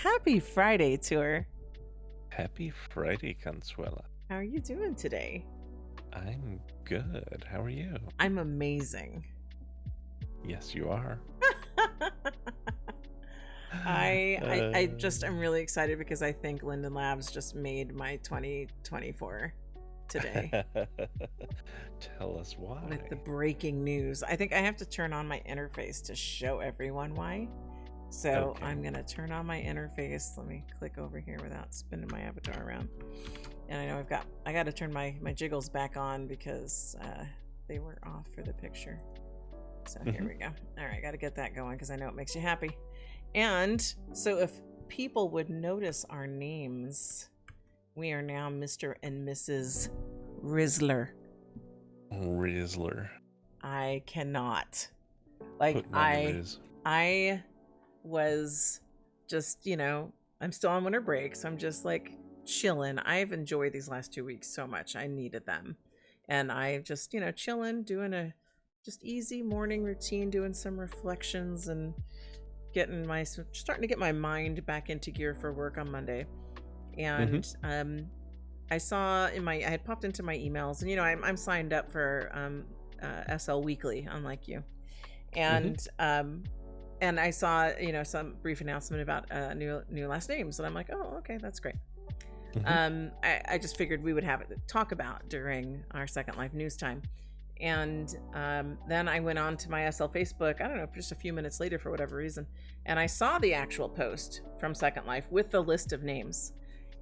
Happy Friday, Tour. Happy Friday, Consuela. How are you doing today? I'm good. How are you? I'm amazing. Yes, you are. I'm really excited because I think Linden Labs just made my 2024 today. Tell us why. With the breaking news. I think I have to turn on my interface to show everyone why. So okay. I'm gonna turn on my interface. Let me click over here without spinning my avatar around. And I know I got to turn my jiggles back on because they were off for the picture. So here we go. All right, got to get that going because I know it makes you happy. And so if people would notice our names, we are now Mr. and Mrs. Rizzler. Rizzler. I cannot. Like I was just, I'm still on winter break, so I'm just like chilling. I've enjoyed these last 2 weeks so much. I needed them. And I just, chilling, doing a just easy morning routine, doing some reflections and starting to get my mind back into gear for work on Monday. And I saw I had popped into my emails, and I'm signed up for SL Weekly, unlike you. And and I saw some brief announcement about new last names, and I'm like, oh, okay, that's great. I just figured we would have it to talk about during our Second Life news time. And then I went on to my SL Facebook, I don't know, just a few minutes later for whatever reason, and I saw the actual post from Second Life with the list of names.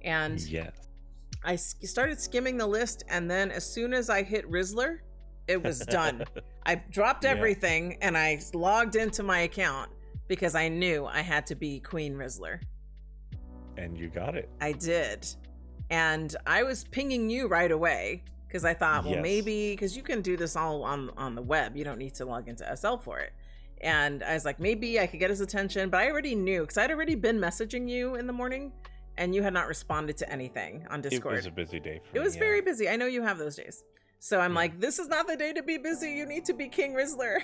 And yes, I started skimming the list, and then as soon as I hit Rizzler, it was done. I dropped everything and I logged into my account because I knew I had to be queen.rizzler. And you got it. I did. And I was pinging you right away because I thought, well, maybe because you can do this all on the web. You don't need to log into SL for it. And I was like, maybe I could get his attention, but I already knew because I'd already been messaging you in the morning and you had not responded to anything on Discord. It was a busy day for me. It was very busy. I know you have those days. So I'm like, this is not the day to be busy. You need to be King.rizzler.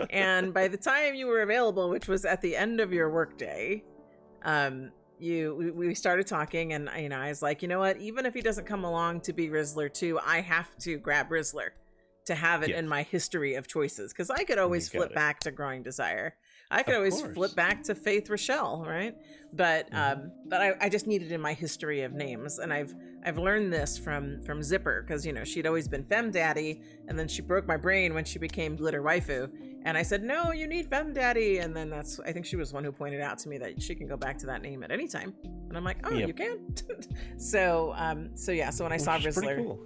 And by the time you were available, which was at the end of your workday, we started talking, and I was like, you know what? Even if he doesn't come along to be Rizzler too, I have to grab Rizzler to have it in my history of choices, because I could always flip back to Growing Desire. I could always flip back to Faith Rochelle, right? But I just needed in my history of names, and I've learned this from Zipper, because she'd always been Femme Daddy, and then she broke my brain when she became Glitter Waifu, and I said, no, you need Femme Daddy, and then I think she was one who pointed out to me that she can go back to that name at any time, and I'm like, oh, you can. So when I saw Rizzler, cool.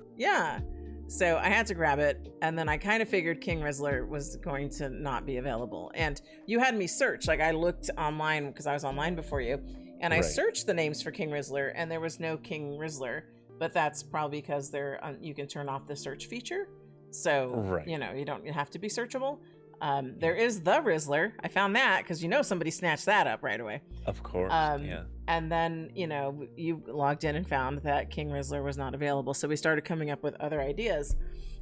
So I had to grab it, and then I kind of figured King.rizzler was going to not be available. And you had me search, like I looked online because I was online before you, and I searched the names for King.rizzler, and there was no King.rizzler, but that's probably because you can turn off the search feature. So, you don't have to be searchable. There is the Rizzler. I found that because somebody snatched that up right away. Of course, And then, you logged in and found that King.rizzler was not available. So we started coming up with other ideas.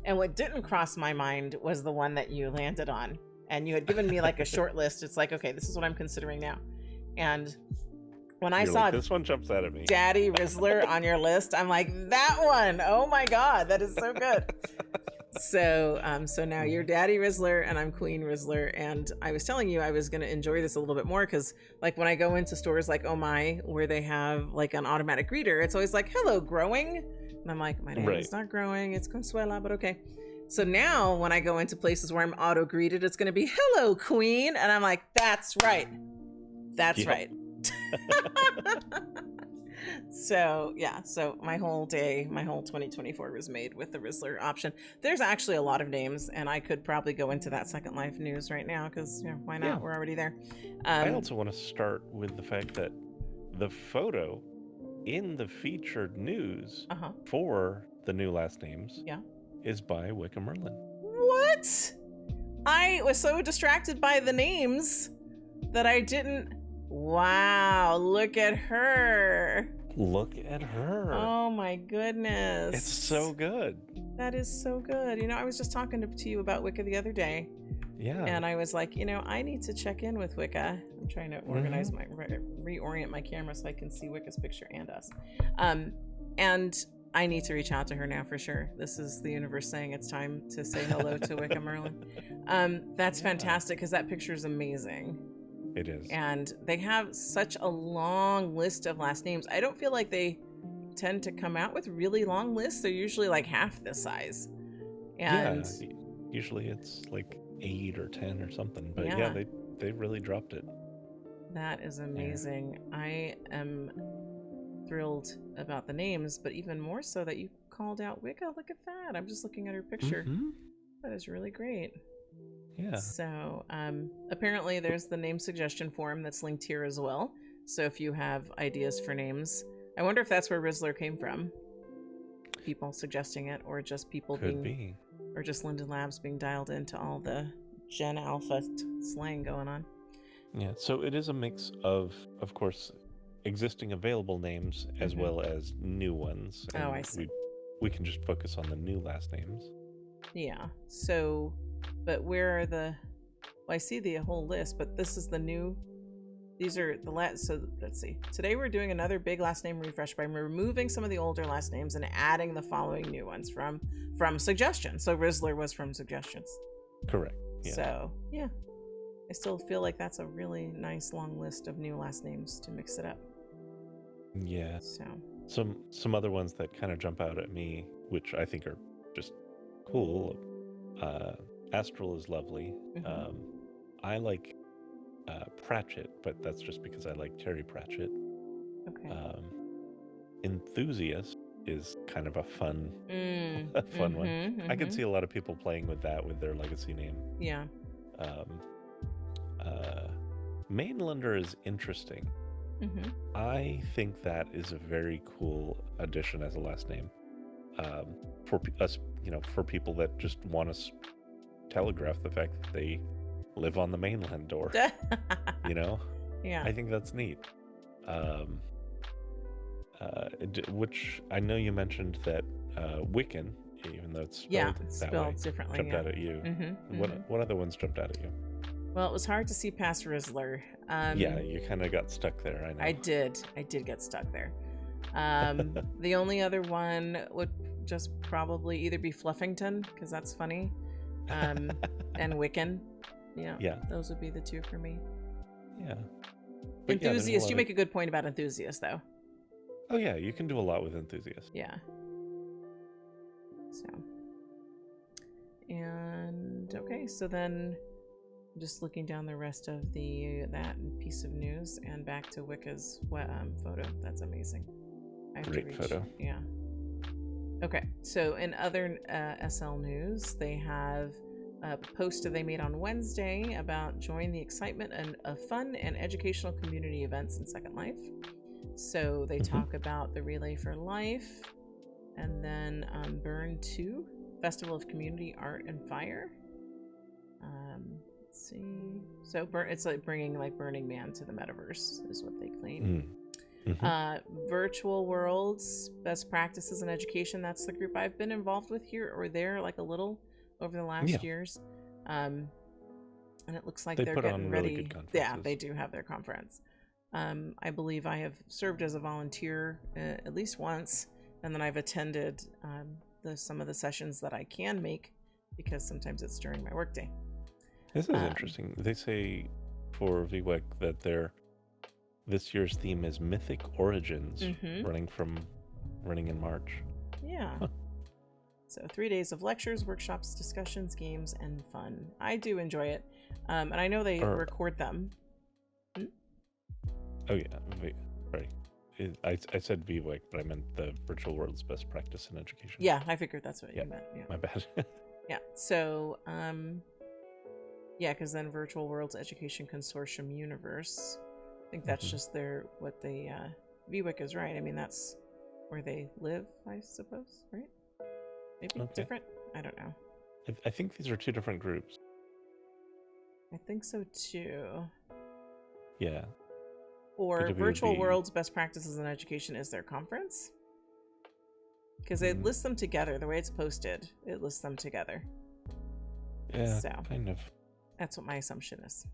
And what didn't cross my mind was the one that you landed on. And you had given me like a short list. It's like, okay, this is what I'm considering now. And when I saw this one jumps out at me, daddy.rizzler on your list, I'm like, that one. Oh my God, that is so good. So now you're daddy.rizzler and I'm queen.rizzler, and I was telling you I was going to enjoy this a little bit more because like when I go into stores like OMY where they have like an automatic greeter, it's always like, hello, Growing, and I'm like, my name is not Growing, it's Consuela, but okay. So now when I go into places where I'm auto greeted, it's going to be hello, Queen, and I'm like, that's right, right. So my whole 2024 was made with the Rizzler option. There's actually a lot of names, and I could probably go into that Second Life news right now because why not? Yeah. We're already there. I also want to start with the fact that the photo in the featured news for the new last names is by Wicca Merlin. What? I was so distracted by the names that I didn't. Wow, look at her. Look at her. Oh my goodness. It's so good. That is so good. I was just talking to you about Wicca the other day. Yeah. And I was like, I need to check in with Wicca. I'm trying to organize reorient my camera so I can see Wicca's picture and us. And I need to reach out to her now for sure. This is the universe saying it's time to say hello to Wicca Merlin. That's fantastic because that picture is amazing. It is. And they have such a long list of last names. I don't feel like they tend to come out with really long lists. They're usually like half this size. And usually it's like 8 or 10 or something. But yeah, they really dropped it. That is amazing. Yeah. I am thrilled about the names, but even more so that you called out Wicca. Look at that. I'm just looking at her picture. That is really great. Yeah. So apparently there's the name suggestion form that's linked here as well. So if you have ideas for names, I wonder if that's where Rizzler came from. People suggesting it, or just people or just Linden Labs being dialed into all the Gen Alpha slang going on. Yeah. So it is a mix of course, existing available names as well as new ones. And I see. We can just focus on the new last names. Yeah. So, but where are well, I see the whole list, but this is the new, these are the last, so let's see. Today we're doing another big last name refresh by removing some of the older last names and adding the following new ones from suggestions. So Rizzler was from suggestions. Correct. Yeah. So, yeah. I still feel like that's a really nice long list of new last names to mix it up. Yeah. So some other ones that kind of jump out at me, which I think are just cool. Astral is lovely. I like Pratchett, but that's just because I like Terry Pratchett. Okay. Enthusiast is kind of a fun one. I could see a lot of people playing with that with their legacy name. Yeah. Mainlander is interesting. I think that is a very cool addition as a last name. For us, for people that just want to telegraph the fact that they live on the mainland, or Yeah. I think that's neat. Which I know you mentioned that Wiccan, even though it's spelled differently, jumped out at you. What other ones jumped out at you? Well, it was hard to see past Rizzler. Yeah, you kind of got stuck there. I know. I did get stuck there. The only other one would just probably either be Fluffington, because that's funny, and Wiccan. Yeah, those would be the two for me. Yeah. But Enthusiast, you make a good point about Enthusiast, though. Oh yeah, you can do a lot with Enthusiast. Yeah. So. And okay, so then just looking down the rest of that piece of news and back to Wicca's photo. That's amazing. Great photo. Yeah. Okay, so in other SL news, they have a post they made on Wednesday about join the excitement of fun and educational community events in Second Life. So they talk about the Relay for Life, and then Burn 2, Festival of Community Art and Fire. Let's see. So it's like bringing Burning Man to the metaverse is what they claim. Virtual Worlds, Best Practices in Education. That's the group I've been involved with here or there, like a little over the last years. And it looks like they're getting ready. Really good yeah, they do have their conference. I believe I have served as a volunteer at least once, and then I've attended some of the sessions that I can make because sometimes it's during my workday. This is interesting. They say for VWEC that this year's theme is Mythic Origins, running in March. Yeah. Huh. So 3 days of lectures, workshops, discussions, games, and fun. I do enjoy it. And I know they record them. Oh, yeah. Right. I said VWEC, but I meant the Virtual World's Best Practice in Education. Yeah, I figured that's what you meant. Yeah. My bad. Yeah. So, because then Virtual Worlds Education Consortium Universe. I think that's just VWEC is right. I mean, that's where they live, I suppose, right? Maybe different? I don't know. I think these are two different groups. I think so too. Yeah. Or Virtual Worlds Best Practices in Education is their conference? Because it lists them together. The way it's posted, it lists them together. Yeah, kind of. That's what my assumption is.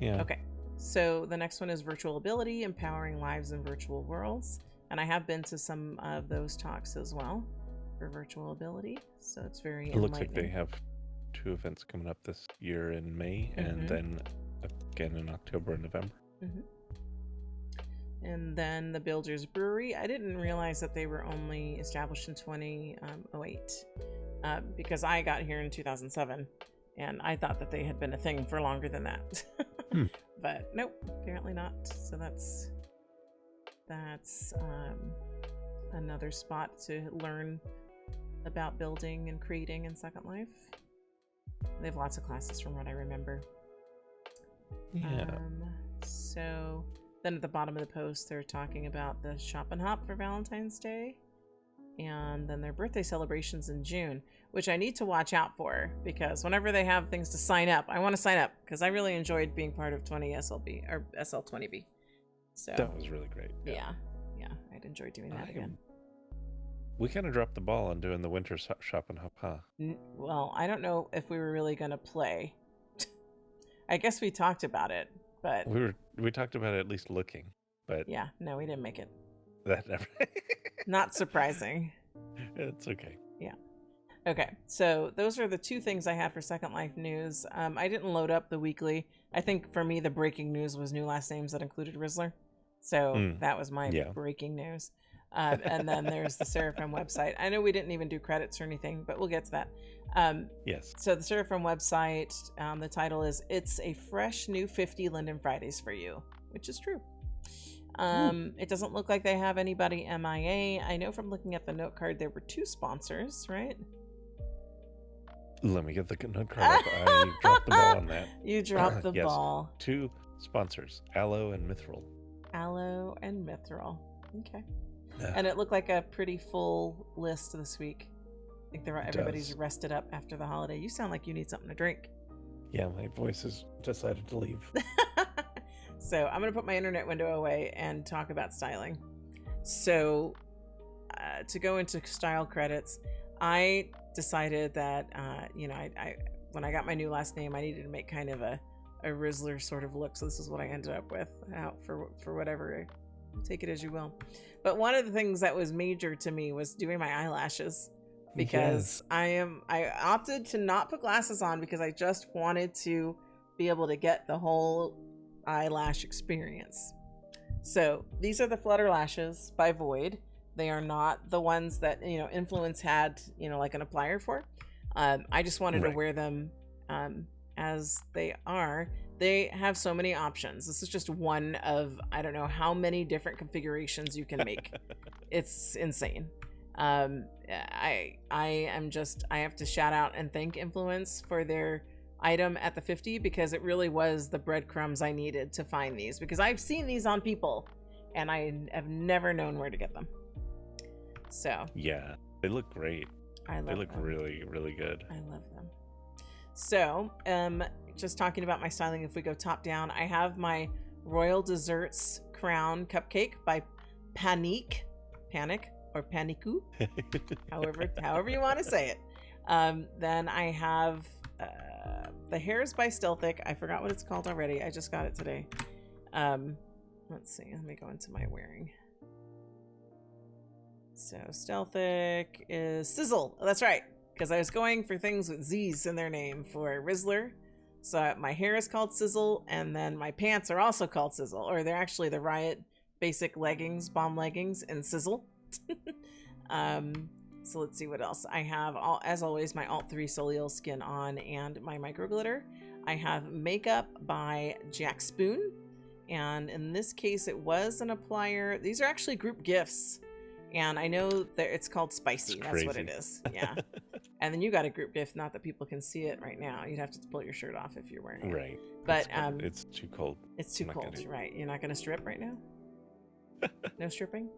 Yeah. Okay. So the next one is virtual ability, empowering lives in virtual worlds. And I have been to some of those talks as well for virtual ability. So it's very enlightening. It looks like they have 2 events coming up this year in May and then again in October and November. And then the Builders Brewery. I didn't realize that they were only established in 2008 because I got here in 2007 and I thought that they had been a thing for longer than that. But nope, apparently not. So that's another spot to learn about building and creating in Second Life. They have lots of classes from what I remember. Yeah. So then at the bottom of the post, they're talking about the Shop and Hop for Valentine's Day. And then their birthday celebrations in June, which I need to watch out for because whenever they have things to sign up, I want to sign up because I really enjoyed being part of 20 SLB or SL20B. So that was really great. Yeah, I'd enjoy doing that again. We kind of dropped the ball on doing the winter Shop and Hop, huh? Well, I don't know if we were really going to play. I guess we talked about it, but we talked about it at least looking, but yeah, no, we didn't make it. That never. Not surprising. It's okay. Yeah. Okay, so those are the 2 things I had for Second Life news. I didn't load up the weekly. I think for me, the breaking news was new last names that included Rizzler. So that was my breaking news. And then there's the Seraphim website. I know we didn't even do credits or anything, but we'll get to that. Yes. So the Seraphim website, the title is "It's a Fresh New 50 Linden Fridays for You," which is true. It doesn't look like they have anybody MIA. I know from looking at the note card there were 2 sponsors, right? Let me get the note card up. I dropped the ball on that. You dropped the ball. 2 sponsors, Aloe and Mithral. Aloe and Mithral. Okay. And it looked like a pretty full list this week. I think everybody's rested up after the holiday. You sound like you need something to drink. Yeah, my voice has decided to leave. So I'm going to put my internet window away and talk about styling. So to go into style credits, I decided that, I when I got my new last name, I needed to make kind of a Rizzler sort of look. So this is what I ended up with for whatever. Take it as you will. But one of the things that was major to me was doing my eyelashes because I opted to not put glasses on because I just wanted to be able to get the whole eyelash experience. So these are the Flutter lashes by Void. They are not the ones that Influence had like an applier for. I just wanted to wear them as they are. They have so many options. This is just one of I don't know how many different configurations you can make. It's insane. I have to shout out and thank Influence for their item at the 50 because it really was the breadcrumbs I needed to find these because I've seen these on people and I have never known where to get them. So yeah, they look great. They look really, really good. I love them. So just talking about my styling, if we go top down, I have my Royal Desserts Crown Cupcake by Panic or Paniku, however you want to say it. Then I have the Hairs by Stealthic. I forgot what it's called already. I just got it today. Let's see. Let me go into my wearing. So Stealthic is Sizzle. Oh, that's right. Because I was going for things with Z's in their name for Rizzler. So my hair is called Sizzle, and then my pants are also called Sizzle, or they're actually the Riot Basic Leggings, Bomb Leggings, and Sizzle. So let's see what else. I have, as always, my Alt 3 Soleil Skin on and my Micro Glitter. I have Makeup by Jack Spoon, and in this case it was an applier. These are actually group gifts, and I know that it's called Spicy. That's what it is. Yeah. And then you got a group gift, not that people can see it right now. You'd have to pull your shirt off if you're wearing it. Right. But it's too cold. It's too cold, right? You're not going to strip right now? No stripping?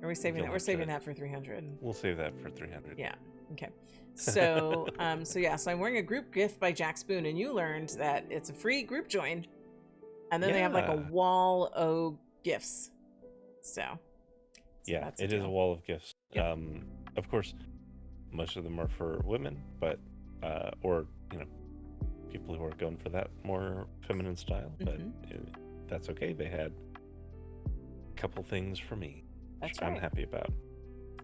Are we saving that? We're saving that for 300. We'll save that for 300. Yeah. Okay. So, so I'm wearing a group gift by Jack Spoon, and you learned that it's a free group join, and then they have like a wall of gifts. So yeah, it is a wall of gifts. Yep. Of course, most of them are for women, but or people who are going for that more feminine style, but that's okay. They had a couple things for me, which I'm happy about.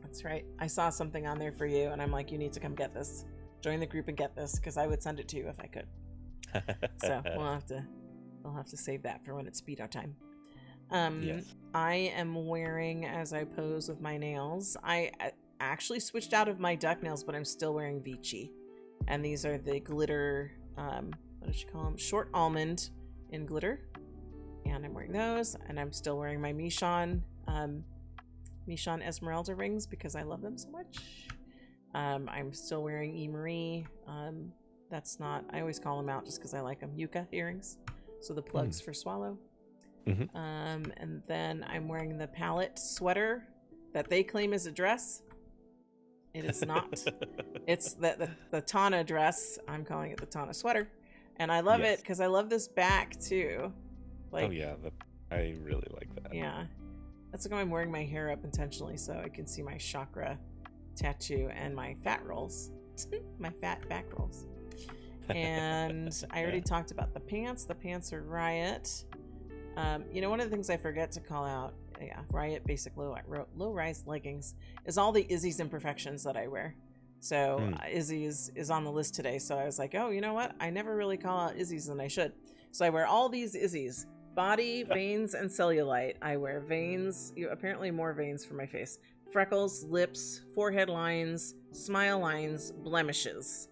That's right. I saw something on there for you, and I'm like, you need to come get this. Join the group and get this, because I would send it to you if I could. So we'll have to save that for when it's speedo time. Yes. I am wearing, as I pose with my nails, I actually switched out of my duck nails, but I'm still wearing Vici. And these are the glitter, what did she call them? Short almond in glitter. And I'm wearing those, and I'm still wearing my Michon Esmeralda rings because I love them so much. I'm still wearing E. Marie. That's not, I always call them out just because I like them. Yucca earrings. So the plugs for Swallow. And then I'm wearing the palette sweater that they claim is a dress. It is not. It's the Tana dress. I'm calling it the Tana sweater. And I love it because I love this back too. Like, oh yeah, I really like that. Yeah. That's like I'm wearing my hair up intentionally so I can see my chakra tattoo and my fat rolls. My fat back rolls. And I already talked about the pants. The pants are Riot. One of the things I forget to call out, Riot basic low-rise leggings, is all the Izzie's imperfections that I wear. So Izzie is on the list today. So I was like, oh, you know what? I never really call out Izzie's than I should. So I wear all these Izzies. Body, veins, and cellulite. I wear veins, apparently more veins for my face. Freckles, lips, forehead lines, smile lines, blemishes,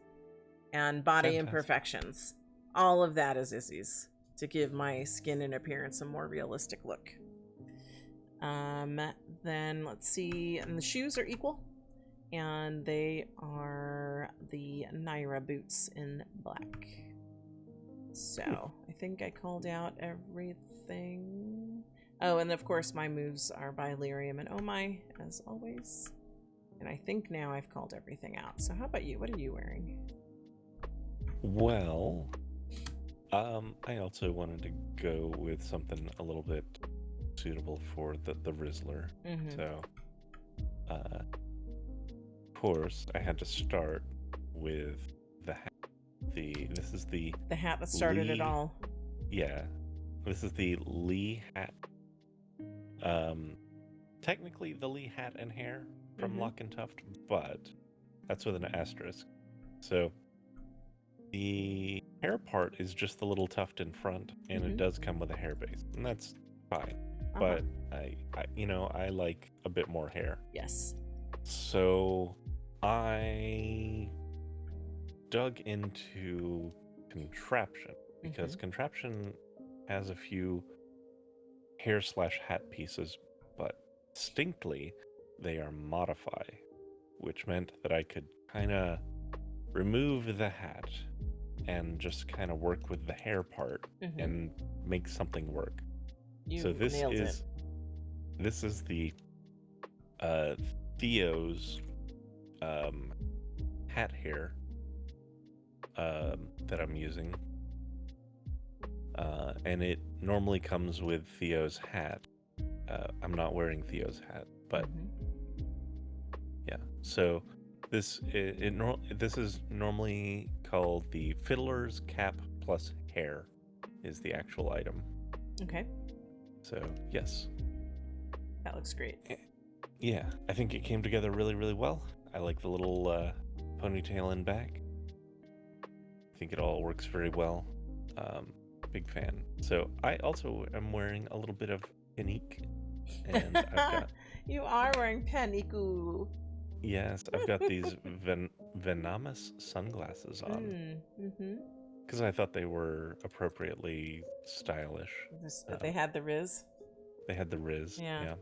and body imperfections. All of that is Izzie's to give my skin and appearance a more realistic look. Then let's see, and the shoes are equal, and they are the Naira boots in black. So I think I called out everything. Oh, and of course my moves are by Lyrium and OMY, as always. And I think now I've called everything out. So how about you? What are you wearing? Well, I also wanted to go with something a little bit suitable for the Rizzler. So, of course, I had to start with the hat. This is the hat that started it all. Yeah, this is the Lee hat. Technically the Lee hat and hair from Lock and Tuft, but that's with an asterisk. So the hair part is just the little tuft in front, and it does come with a hair base, and that's fine. But I like a bit more hair. Yes. So I dug into Contraption because Contraption has a few hair/hat pieces, but distinctly they are modify, which meant that I could kind of remove the hat and just kind of work with the hair part and make something work. So this is the Theo's hat hair that I'm using, and it normally comes with Theo's hat. I'm not wearing Theo's hat, but yeah. So this is normally called the Fiddler's Cap plus Hair is the actual item. Okay. So yes, that looks great. Yeah, I think it came together really, really well. I like the little ponytail in back. I think it all works very well. Big fan. So I also am wearing a little bit of Panique, and I've got. You are wearing Paniku. Yes, I've got these venomous sunglasses on. Because I thought they were appropriately stylish. They had the Riz. They had the Riz. Yeah.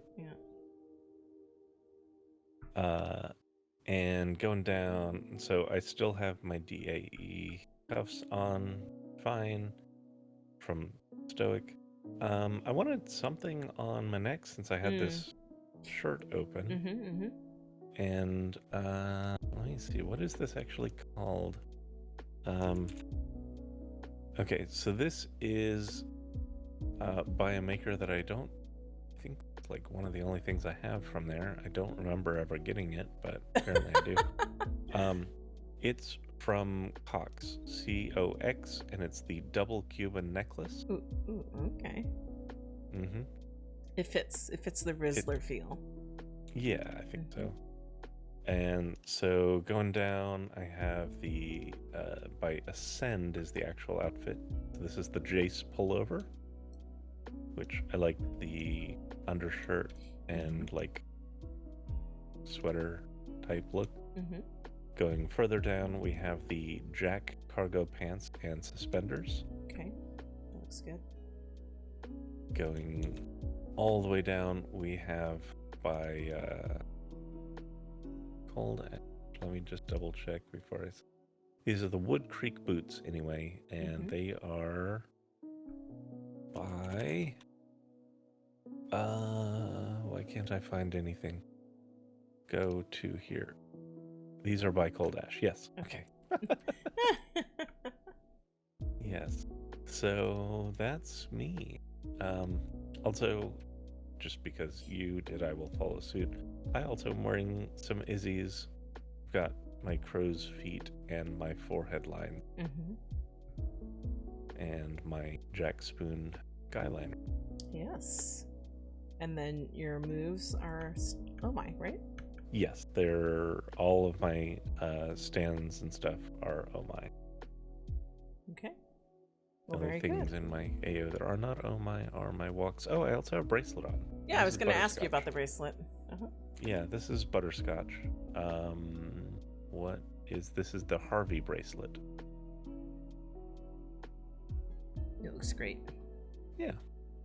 And going down, so I still have my DAE cuffs on, fine, from Stoic. I wanted something on my neck since I had this shirt open. And let me see, what is this actually called? Okay, so this is by a maker that I don't think it's like one of the only things I have from there. I don't remember ever getting it, but apparently I do. It's from Cox, COX, and it's the double Cuban necklace. Ooh, okay. Mm-hmm. It fits the Rizzler feel. Yeah, I think so. And so going down, I have the by Ascend is the actual outfit. So this is the Jace pullover, which I like the undershirt and like sweater type look. Going further down, we have the Jack cargo pants and suspenders. Okay, that looks good. Going all the way down, we have by let me just double check before these are the Wood Creek boots anyway, and they are by why can't I find anything? Go to here. These are by Cold Ash. Yes. Okay. Yes. So that's me. Also, just because you did, I will follow suit. I also am wearing some Izzie's. I've got my crow's feet and my forehead line. And my Jack Spoon guyliner. Yes. And then your moves are OMY, right? Yes, they're all of my stands and stuff are OMY. Okay. Well, the very things good. in my AO that are not OMY are my walks. Oh, I also have a bracelet on. Yeah, I was going to ask you about the bracelet. Yeah, this is butterscotch. This is the Harvey bracelet. It looks great. Yeah.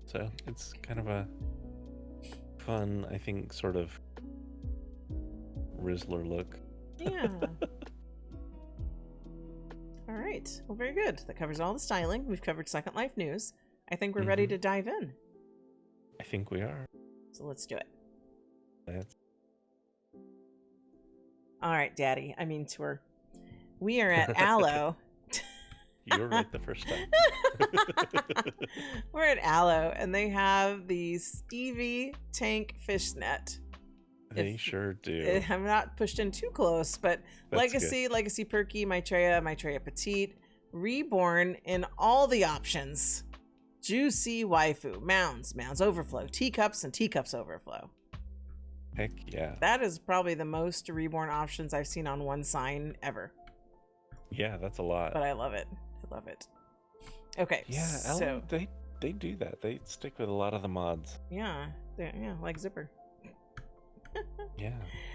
So it's kind of a fun, I think, sort of Rizzler look. Yeah. All right. Well, very good. That covers all the styling. We've covered Second Life news. I think we're ready to dive in. I think we are. So let's do it. All right, Daddy. I mean, tour. We are at Aloe. You were right the first time. We're at Aloe, and they have the Stevie Tank fishnet. They sure do. I'm not pushed in too close, but That's Legacy, good. Legacy Perky, Maitreya Petite, Reborn in all the options. Juicy Waifu, Mounds Overflow, Teacups, and Teacups Overflow. Heck yeah. That is probably the most Reborn options I've seen on one sign ever. Yeah, that's a lot. But I love it. I love it. Okay. Yeah, so they do that. They stick with a lot of the mods. Yeah, like Zipper. Yeah.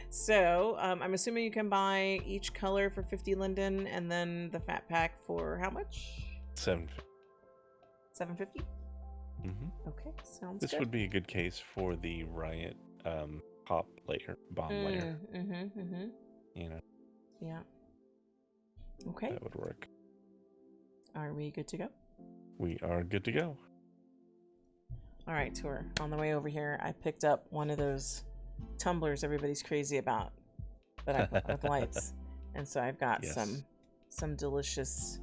So I'm assuming you can buy each color for 50 Linden, and then the fat pack for how much? $750. $750. Okay, sounds this good. Would be a good case for the Riot pop layer, bomb layer. You know. Yeah. Okay. That would work. Are we good to go? We are good to go. All right, tour. On the way over here, I picked up one of those tumblers everybody's crazy about that I put with lights, and so I've got some delicious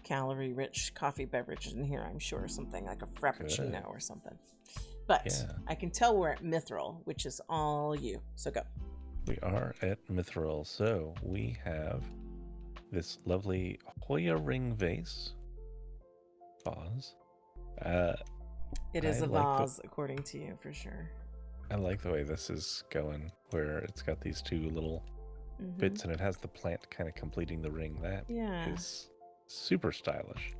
calorie-rich coffee beverage in here. I'm sure something like a frappuccino or something. But I can tell we're at Mithral, which is all you. So go. We are at Mithral. So we have this lovely Hoya ring vase. Vase. It is a vase, according to you, for sure. I like the way this is going, where it's got these two little bits, and it has the plant kind of completing the ring. That is super stylish.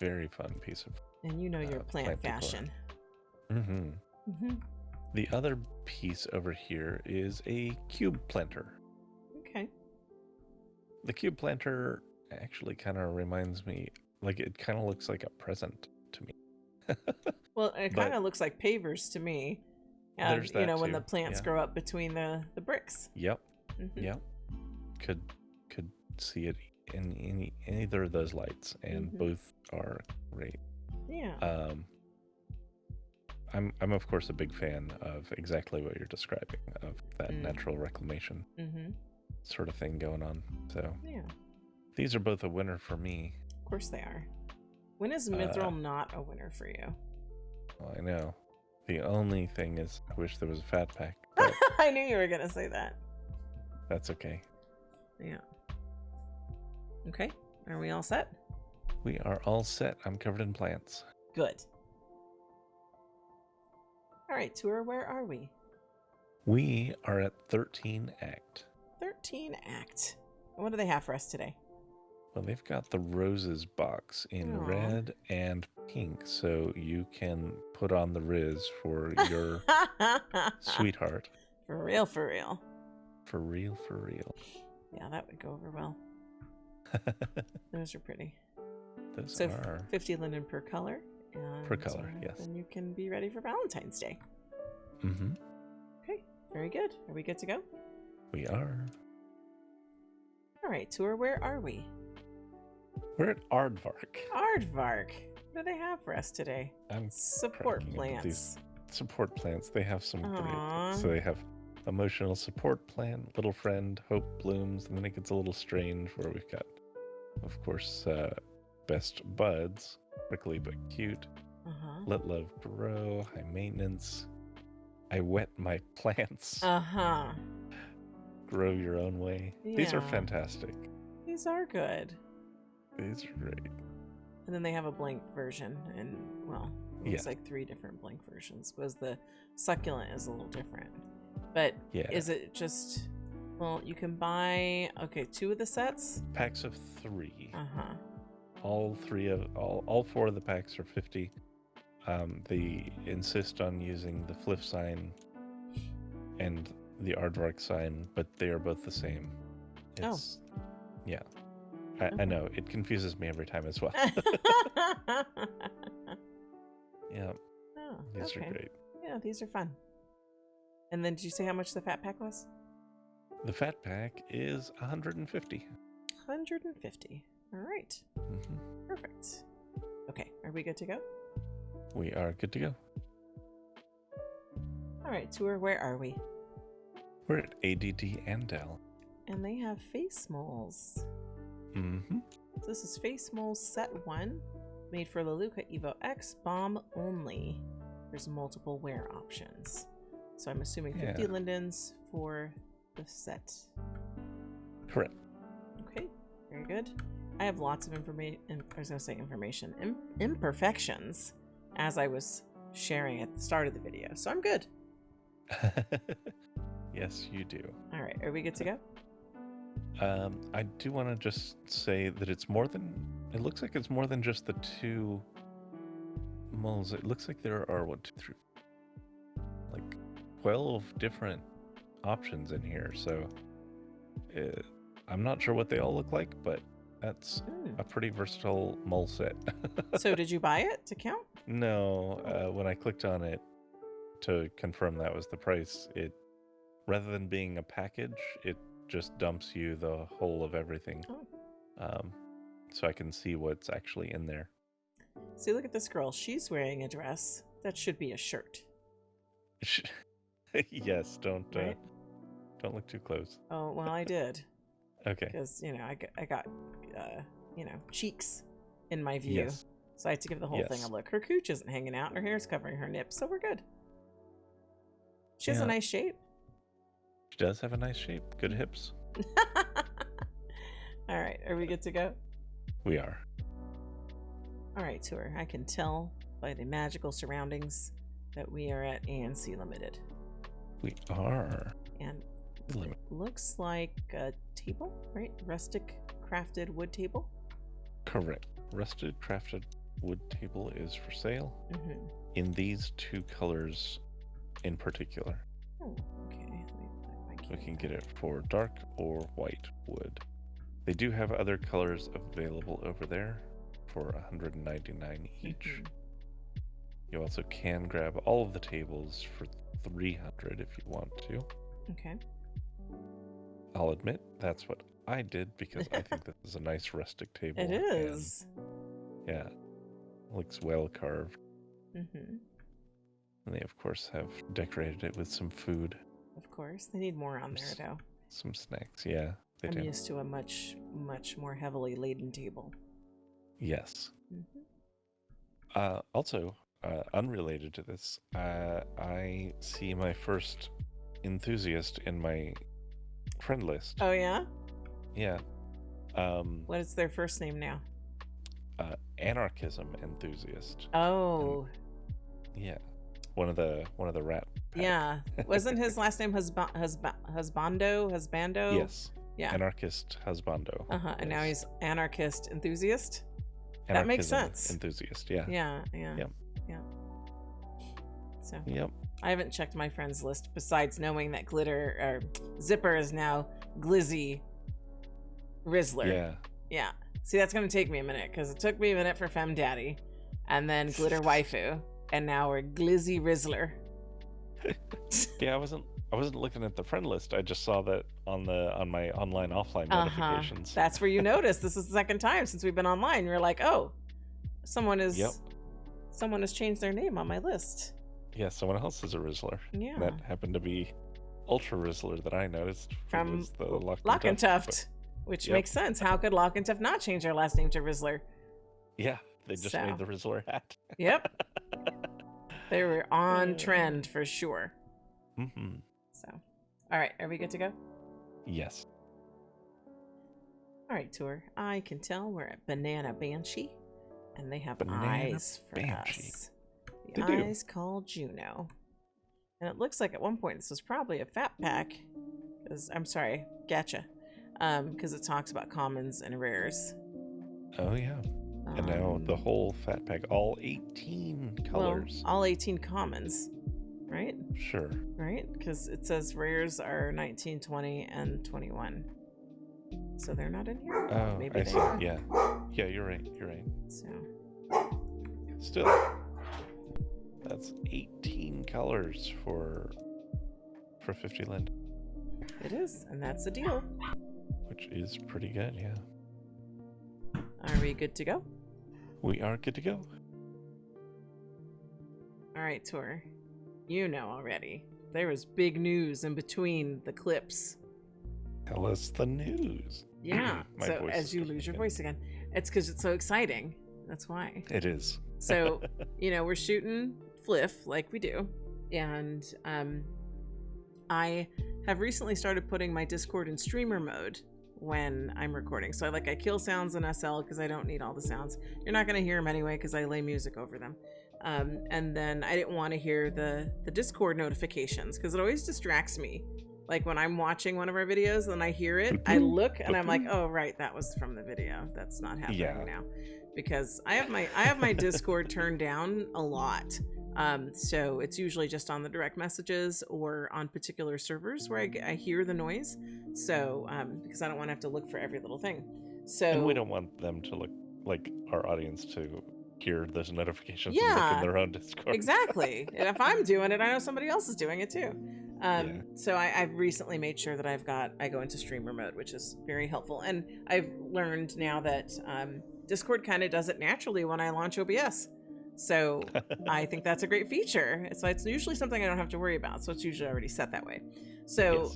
Very fun piece of and you know your plant fashion. The other piece over here is a cube planter. Okay. The cube planter actually kind of reminds me, like, it kind of looks like a present to me. Well, it kind of looks like pavers to me. There's that when too. the plants grow up between the bricks. Yep. Yep. Could see it in either of those lights, and both are great. Yeah. I'm of course a big fan of exactly what you're describing, of that natural reclamation sort of thing going on. So these are both a winner for me. Of course they are. When is Mithral not a winner for you? Well, I know. The only thing is, I wish there was a fat pack. But I knew you were gonna say that. That's okay. Yeah. Okay. Are we all set? We are all set. I'm covered in plants. Good. All right, Tour, where are we? We are at 13 Act. 13 Act. What do they have for us today? Well, they've got the roses box in red and pink, so you can put on the Riz for your sweetheart. For real, for real. For real, for real. Yeah, that would go over well. Those are pretty. Those so are 50 linden per color. And, per color, yes. Then you can be ready for Valentine's Day. Mm-hmm. Okay, very good. Are we good to go? We are. All right, Tour, where are we? We're at Aardvark. Aardvark. What do they have for us today? Support plants. These support plants. They have some Aww. great. So they have emotional support plant, little friend, hope blooms, and then it gets a little strange where we've got, of course, best buds, prickly but cute. Let love grow, high maintenance. I wet my plants. Grow your own way. Yeah. These are fantastic. These are good. These are great. And then they have a blank version, and well, it's like 3 different blank versions. Because the succulent is a little different. But is it just? Well, you can buy 2 of the sets. Packs of 3. All 4 of the packs are 50. They insist on using the FLF sign and the Aardvark sign, but they are both the same. Yeah. I know, it confuses me every time as well. Yeah. These are great. Yeah, these are fun. And then did you say how much the fat pack was? The fat pack is 150. 150. All right. Perfect. Okay, are we good to go? We are good to go. All right, Tour, where are we? We're at ADD Andel. And they have face moles. So this is face moles set 1, made for Leluca Evo X, bomb only. There's multiple wear options. So I'm assuming 50 lindens for the set. Correct. Okay, very good. I have lots of imperfections as I was sharing at the start of the video. So I'm good. Yes, you do. All right, are we good to go? I do want to just say that it looks like it's more than just the 2 moles. It looks like there are 12 different options in here. So I'm not sure what they all look like, but that's a pretty versatile mole set. So did you buy it to count? No, when I clicked on it to confirm that was the price, rather than being a package, it just dumps you the whole of everything. So I can see what's actually in there. See, look at this girl. She's wearing a dress. That should be a shirt. Yes, don't look too close. Oh, well, I did. Okay. Because, I got cheeks in my view. Yes. So I had to give the whole thing a look. Her cooch isn't hanging out. Her hair's covering her nips, so we're good. She has a nice shape. She does have a nice shape. Good hips. All right. Are we good to go? We are. All right, Tour. I can tell by the magical surroundings that we are at ANC Limited. We are. And it looks like a table, right? Rustic crafted wood table? Correct. Rusted crafted wood table is for sale. In these 2 colors in particular. Oh, okay. We can get it for dark or white wood. They do have other colors available over there for $199 each. You also can grab all of the tables for $300 if you want to. Okay. I'll admit that's what I did because I think this is a nice rustic table. It is. Yeah. Looks well carved. And they, of course, have decorated it with some food. Of course. They need more on there, though. Some snacks, yeah. I'm used to a much, much more heavily laden table. Yes. Also, unrelated to this, I see my first enthusiast in my friend list. Oh, yeah? Yeah. What is their first name now? Anarchism enthusiast. Oh. Yeah. One of the rat pack. Yeah. Wasn't his last name Husbando? Yes. Yeah. Anarchist Husbando. Uh-huh. And now he's anarchist enthusiast. Anarchism that makes sense. Enthusiast, yeah. Yeah. Yep. Yeah. So. Yep. I haven't checked my friends list besides knowing that Zipper is now Glizzy Rizzler. Yeah. Yeah. See, that's going to take me a minute because it took me a minute for Fem Daddy and then Glitter Waifu, and now we're Glizzy Rizzler. Yeah, I wasn't looking at the friend list. I just saw that on my online offline notifications. That's where you notice. This is the second time since we've been online. You're like, oh, someone has changed their name on my list. Yeah, someone else is a Rizzler. Yeah. That happened to be Ultra Rizzler that I noticed. From the Lock and Tuft, which makes sense. How could Lock and Tuft not change their last name to Rizzler? Yeah, they just made the Rizzler hat. Yep. They were on trend for sure. Mm-hmm. So, all right, are we good to go? Yes. All right, Tour. I can tell we're at Banana Banshee, and they have eyes for us. The eyes called Juno. And it looks like at one point this was probably a fat pack. Gacha. Because it talks about commons and rares. Oh, yeah. And now the whole fat pack, all 18 colors. Well, all 18 commons, right? Sure. Right? Because it says rares are 19, 20, and 21. So they're not in here? Oh, maybe I they see. are. Yeah. Yeah, you're right. So. Still. That's 18 colors for 50 Lind. It is, and that's the deal. Which is pretty good, yeah. Are we good to go? We are good to go. All right, Tor. You know already. There was big news in between the clips. Tell us the news. Yeah. So as you lose your voice again, it's because it's so exciting. That's why. It is. So, we're shooting FLF like we do. And I have recently started putting my Discord in streamer mode when I'm recording. So I kill sounds in SL because I don't need all the sounds. You're not going to hear them anyway because I lay music over them. And then I didn't want to hear the Discord notifications because it always distracts me. Like when I'm watching one of our videos and I hear it, I look and I'm like, oh, right, that was from the video. That's not happening now. Because I have my Discord turned down a lot. So it's usually just on the direct messages or on particular servers where I hear the noise. So because I don't want to have to look for every little thing. So and we don't want them to look like our audience to hear those notifications and look in their own Discord. Exactly. And if I'm doing it, I know somebody else is doing it too. So I've recently made sure that I go into streamer mode, which is very helpful. And I've learned now that Discord kind of does it naturally when I launch OBS. So I think that's a great feature. So it's usually something I don't have to worry about. So it's usually already set that way. So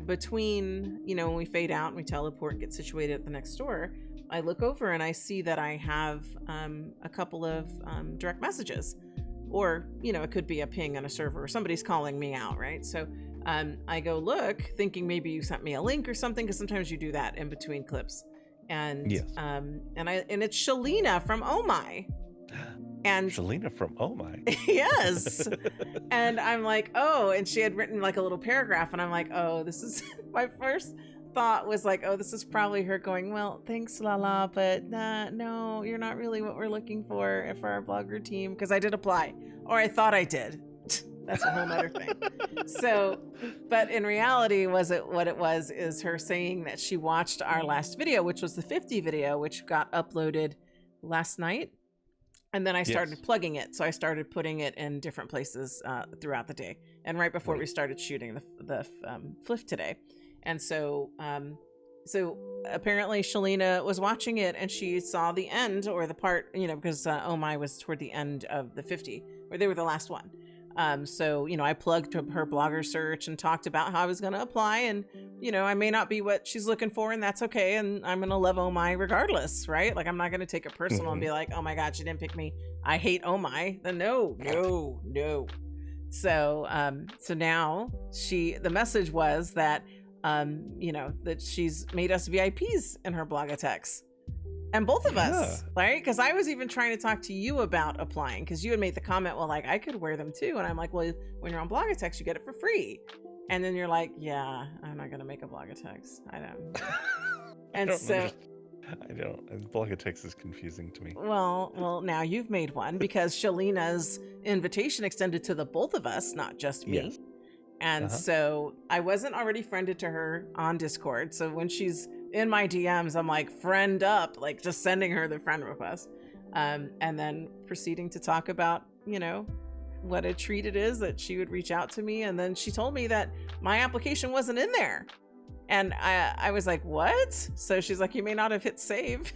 between, when we fade out and we teleport and get situated at the next door, I look over and I see that I have a couple of direct messages. Or, it could be a ping on a server or somebody's calling me out, right? So I go look thinking maybe you sent me a link or something, because sometimes you do that in between clips. And and it's Shalina from OMY. And Shalina from OMY. Yes. And I'm like, oh, and she had written like a little paragraph, and I'm like, oh, this is my first thought was like, oh, this is probably her going, well, thanks, LaLa, but no, you're not really what we're looking for our blogger team, because I did apply, or I thought I did. That's a whole other thing. So, but in reality, what it was is her saying that she watched our last video, which was the 50 video, which got uploaded last night. And then I started plugging it. So I started putting it in different places throughout the day. And right before we started shooting the FLF today. And so apparently Shalina was watching it and she saw the end, or the part, because OMY was toward the end of the 50, where they were the last one. So, I plugged her blogger search and talked about how I was going to apply, and, I may not be what she's looking for, and that's okay. And I'm going to love OMY regardless, right? Like, I'm not going to take it personal and be like, oh my God, she didn't pick me. I hate OMY. Then no. So, so now the message was that, you know, that she's made us VIPs in her Blogatex. And both of us, right? Because I was even trying to talk to you about applying, because you had made the comment, well, like, I could wear them too. And I'm like, well, when you're on Blogatex, you get it for free. And then you're like, yeah, I'm not going to make a Blogatex. I don't. And I don't. Blogatex is confusing to me. Well, now you've made one, because Shalina's invitation extended to the both of us, not just me. Yes. And so I wasn't already friended to her on Discord. So when she's in my DMs, I'm like, friend up, like just sending her the friend request. And then proceeding to talk about, you know, what a treat it is that she would reach out to me. And then she told me that my application wasn't in there. And I was like, what? So she's like, you may not have hit save.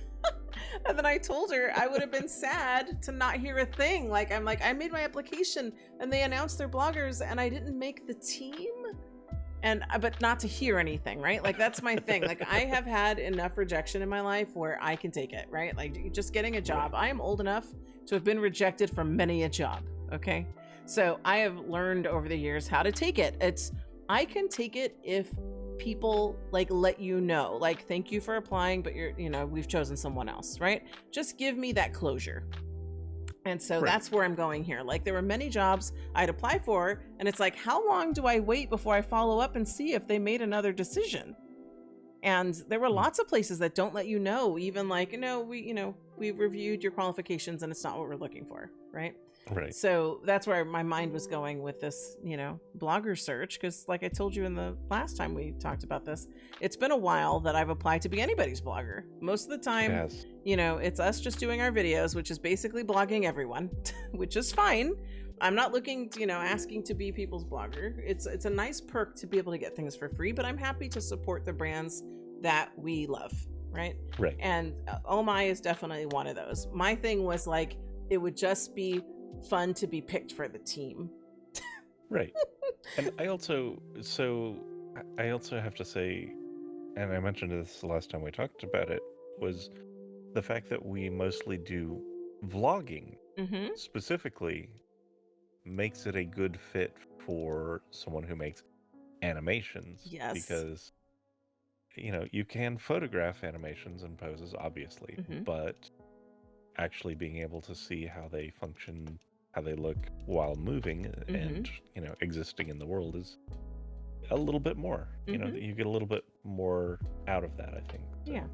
And then I told her I would have been sad to not hear a thing. Like, I'm like, I made my application and they announced their bloggers and I didn't make the team. And, but not to hear anything, right? Like, that's my thing. Like, I have had enough rejection in my life where I can take it, right? Like, just getting a job. I am old enough to have been rejected from many a job. Okay. So I have learned over the years how to take it. I can take it if people like let you know, like, thank you for applying, but we've chosen someone else, right? Just give me that closure. And so that's where I'm going here. Like, there were many jobs I'd apply for, and it's like, how long do I wait before I follow up and see if they made another decision? And there were lots of places that don't let you know, even like, we reviewed your qualifications and it's not what we're looking for, right? Right. So that's where my mind was going with this, blogger search. Because like I told you in the last time we talked about this, it's been a while that I've applied to be anybody's blogger. Most of the time, it's us just doing our videos, which is basically blogging everyone, which is fine. I'm not looking to, asking to be people's blogger. It's a nice perk to be able to get things for free, but I'm happy to support the brands that we love, right? Right. And OMY is definitely one of those. My thing was like, it would just be fun to be picked for the team. Right. And I also have to say, and I mentioned this the last time we talked about it, was the fact that we mostly do vlogging specifically makes it a good fit for someone who makes animations. Yes. Because, you can photograph animations and poses, obviously, but actually being able to see how they function, how they look while moving and, existing in the world is a little bit more. You get a little bit more out of that, I think. So. Yeah.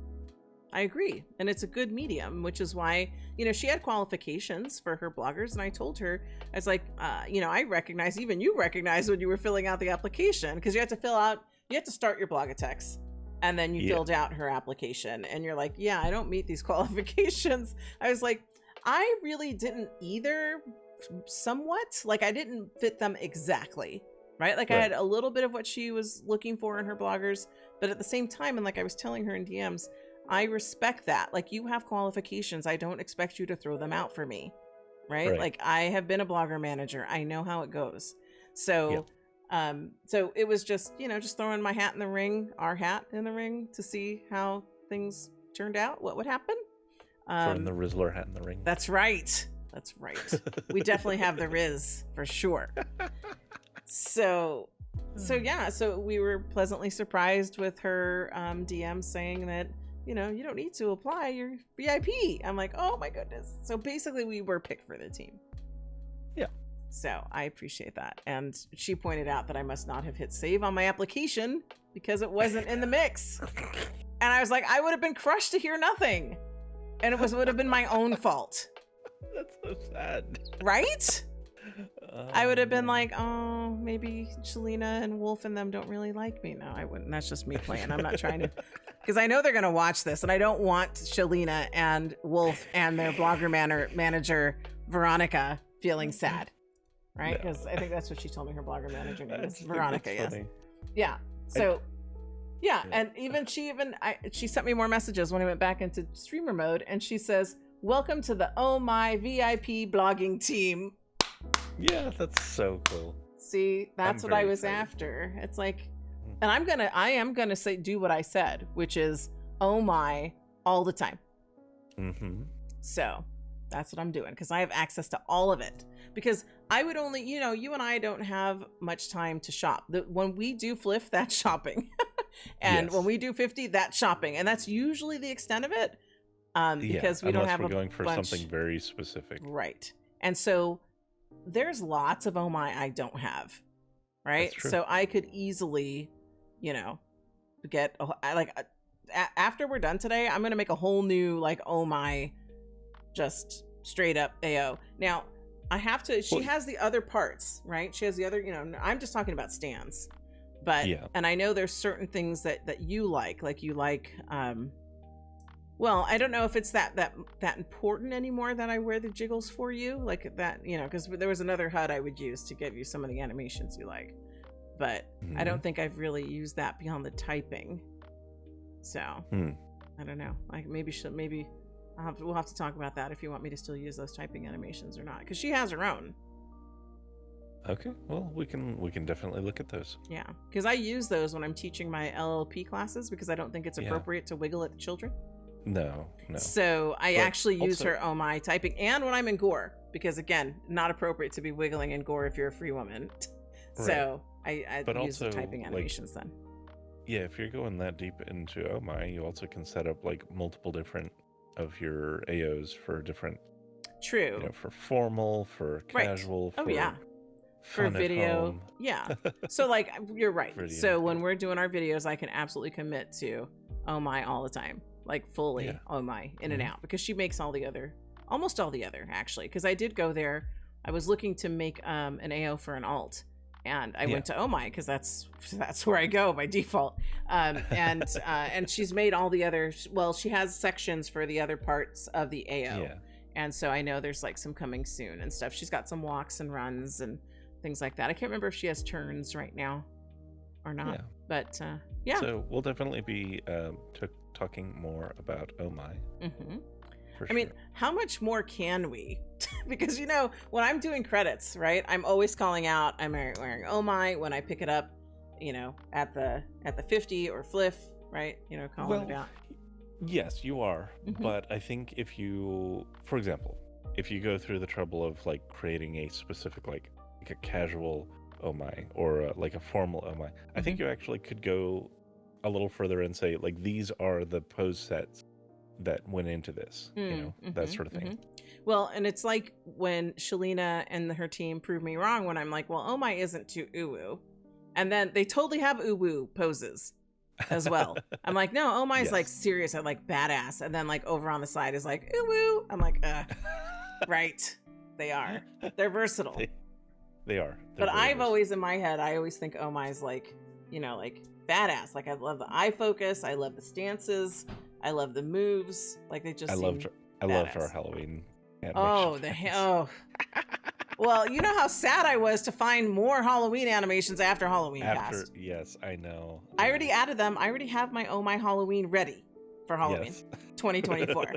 I agree. And it's a good medium, which is why, she had qualifications for her bloggers. And I told her, I was like, I recognize, even you recognize when you were filling out the application, because you have to start your Blogatex. And then you filled out her application and you're like, yeah, I don't meet these qualifications. I was like, I really didn't either, somewhat. Like, I didn't fit them exactly, right? Like, I had a little bit of what she was looking for in her bloggers, but at the same time, and like I was telling her in DMs, I respect that. Like, you have qualifications. I don't expect you to throw them out for me, right? Like, I have been a blogger manager. I know how it goes. So, so it was just, just throwing my hat in the ring, our hat in the ring, to see how things turned out, what would happen. Throwing the Rizzler hat in the ring. That's right. We definitely have the Riz for sure. So we were pleasantly surprised with her DM saying that, you don't need to apply, you're VIP. I'm like, oh my goodness. So basically we were picked for the team. Yeah. So I appreciate that. And she pointed out that I must not have hit save on my application because it wasn't in the mix. And I was like, I would have been crushed to hear nothing. And it would have been my own fault. That's so sad. Right? I would have been like, oh, maybe Shalina and Wolf and them don't really like me. No, I wouldn't. That's just me playing. I'm not trying to, because I know they're going to watch this and I don't want Shalina and Wolf and their blogger manager, Veronica, feeling sad. Right? Because I think that's what she told me her blogger manager name is. Veronica, yes. Yeah. So, and she sent me more messages when I went back into streamer mode, and she says, welcome to the OMY VIP blogging team. Yeah, that's so cool. See, that's what I was after. It's like, and I am gonna say, do what I said, which is OMY all the time. So that's what I'm doing, because I have access to all of it. Because I would only, you and I don't have much time to shop. When we do FLF, that's shopping. And when we do 50, that's shopping. And that's usually the extent of it. Because we don't have we're going for something very specific. Right. And so there's lots of OMY I don't have. Right. So I could easily, get after we're done today, I'm going to make a whole new OMY just straight up AO. Now I have to, she has the other parts, right? She has the other, I'm just talking about stands, but, and I know there's certain things that you like well, I don't know if it's that important anymore that I wear the jiggles for you, like that, because there was another HUD I would use to give you some of the animations you like, but I don't think I've really used that beyond the typing. So I don't know. Like maybe we'll have to talk about that if you want me to still use those typing animations or not, because she has her own. Okay, well, we can definitely look at those. Yeah, because I use those when I'm teaching my LLP classes, because I don't think it's appropriate to wiggle at the children. No. So I actually use her OMY typing, and when I'm in gore, because again, not appropriate to be wiggling in gore if you're a free woman. Right. So I use the typing animations then. Yeah, if you're going that deep into OMY, you also can set up multiple different of your AOs for different. True. For formal, for casual, for video. Yeah. So you're right. So when we're doing our videos, I can absolutely commit to OMY all the time. Fully OMY in and out, because she makes almost all the other actually. Because I did go there. I was looking to make an AO for an alt, and I went to OMY because that's where I go by default. And she's made all the other. Well, she has sections for the other parts of the AO. Yeah. And so I know there's some coming soon and stuff. She's got some walks and runs and things like that. I can't remember if she has turns right now or not. But So we'll definitely be talking more about OMY. I mean, how much more can we? Because when I'm doing credits, right, I'm always calling out I'm wearing OMY when I pick it up, at the 50 or FLF, right? Calling it out. Yes, you are. But I think if you, for example, if you go through the trouble of creating a specific a casual OMY or a formal OMY, I think you actually could go a little further and say these are the pose sets that went into this, that sort of thing. Well, and it's when Shalina and her team prove me wrong when I'm well, OMY isn't too uwu, and then they totally have uwu poses as well. I'm no, OMY's serious, I badass, and then over on the side is uwu. I'm right, they are. They're versatile. They are. But I've always in my head, I always think OMY's badass. I love the eye focus. I love the stances. I love the moves. They just. I loved our Halloween animation. Well, you know how sad I was to find more Halloween animations after Halloween passed. Yes, I know. I already added them. I already have my OMY Halloween ready for Halloween 2024.